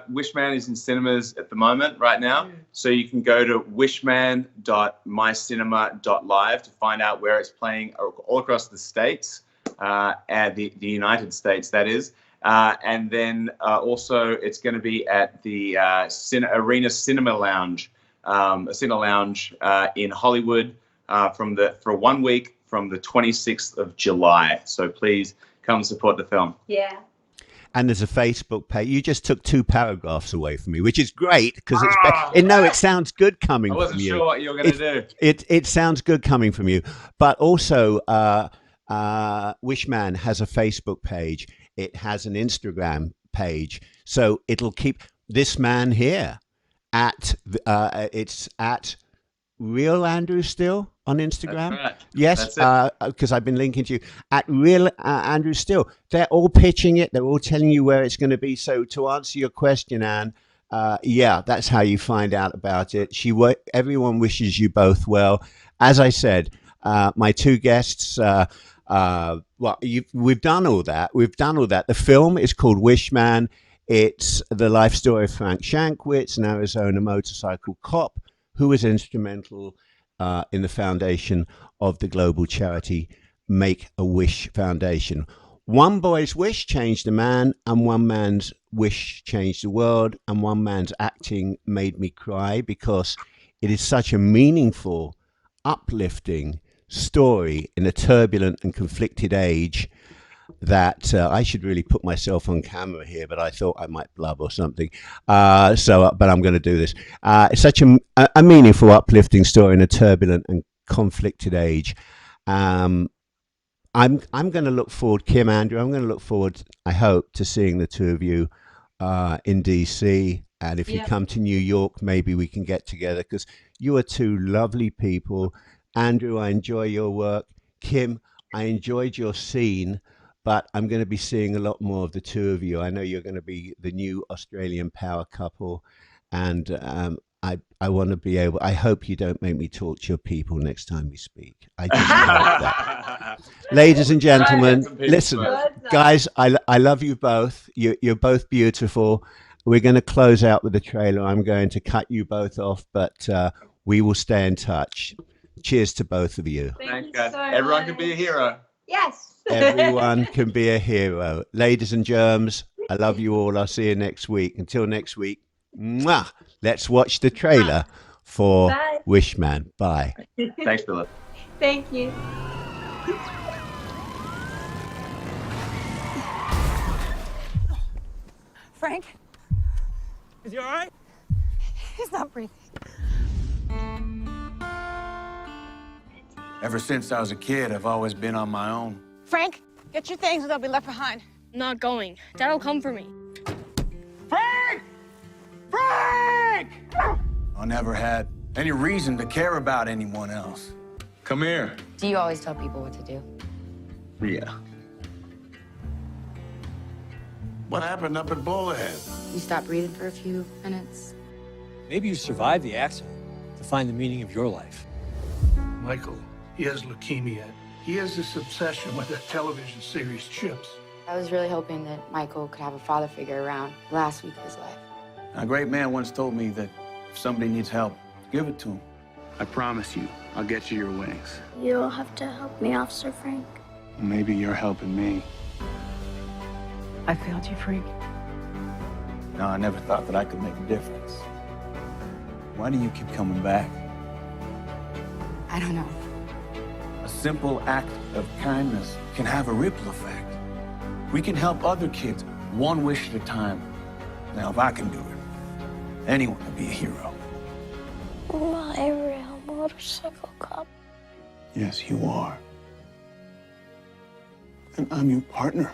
Wishman is in cinemas at the moment right now. So you can go to wishman.mycinema.live to find out where it's playing all across the States, and the United States, that is. And then also it's going to be at the Arena Cinema Lounge, a Cinema Lounge in Hollywood for 1 week from the 26th of July. So please come support the film. Yeah. And there's a Facebook page. You just took 2 paragraphs away from me, which is great because it sounds good coming from you. I wasn't sure what you were going to do. It sounds good coming from you. But also, Wishman has a Facebook page. It has an Instagram page. So it'll keep this man here it's at Real Andrew Still on Instagram. That's right. Yes, That's because I've been linking to you at Real Andrew Still. They're all pitching it. They're all telling you where it's going to be. So to answer your question, Anne, yeah, that's how you find out about it. Everyone wishes you both well. As I said, my 2 guests. We've done all that. The film is called Wishman. It's the life story of Frank Shankwitz, an Arizona motorcycle cop who was instrumental in the foundation of the global charity Make-A-Wish Foundation. One boy's wish changed a man, and one man's wish changed the world, and one man's acting made me cry because it is such a meaningful, uplifting story in a turbulent and conflicted age that I should really put myself on camera here, but I thought I might blub or something. But I'm going to do this. It's such a meaningful, uplifting story in a turbulent and conflicted age. I'm going to look forward, Kym, Andrew, I'm going to look forward, I hope, to seeing the 2 of you in DC. And if you come to New York, maybe we can get together because you are 2 lovely people. Andrew, I enjoy your work. Kym, I enjoyed your scene. But I'm going to be seeing a lot more of the 2 of you. I know you're going to be the new Australian power couple, and I want to be able. I hope you don't make me torture people next time we speak. I just hope that. Ladies and gentlemen, listen, guys. I love you both. You're both beautiful. We're going to close out with the trailer. I'm going to cut you both off, but we will stay in touch. Cheers to both of you. Thanks, guys. Everyone can be a hero. Yes. Everyone can be a hero. Ladies and germs, I love you all. I'll see you next week. Until next week, mwah. Let's watch the trailer for Bye. Wishman. Bye. Thanks, Philip. Thank you. Frank, Is he all right? he's not breathing. Ever since I was a kid, I've always been on my own. Frank, get your things or they'll be left behind. I'm not going. Dad'll come for me. Frank! Frank! I never had any reason to care about anyone else. Come here. Do you always tell people what to do? Yeah. What happened up at Bullhead? You stop breathing for a few minutes? Maybe you survived the accident to find the meaning of your life. Michael, he has leukemia. He has this obsession with the television series Chips. I was really hoping that Michael could have a father figure around the last week of his life. A great man once told me that if somebody needs help, give it to him. I promise you, I'll get you your wings. You'll have to help me, Officer Frank. Maybe you're helping me. I failed you, Frank. No, I never thought that I could make a difference. Why do you keep coming back? I don't know. A simple act of kindness can have a ripple effect. We can help other kids one wish at a time. Now, if I can do it, anyone can be a hero. I'm not a real motorcycle cop. Yes, you are. And I'm your partner.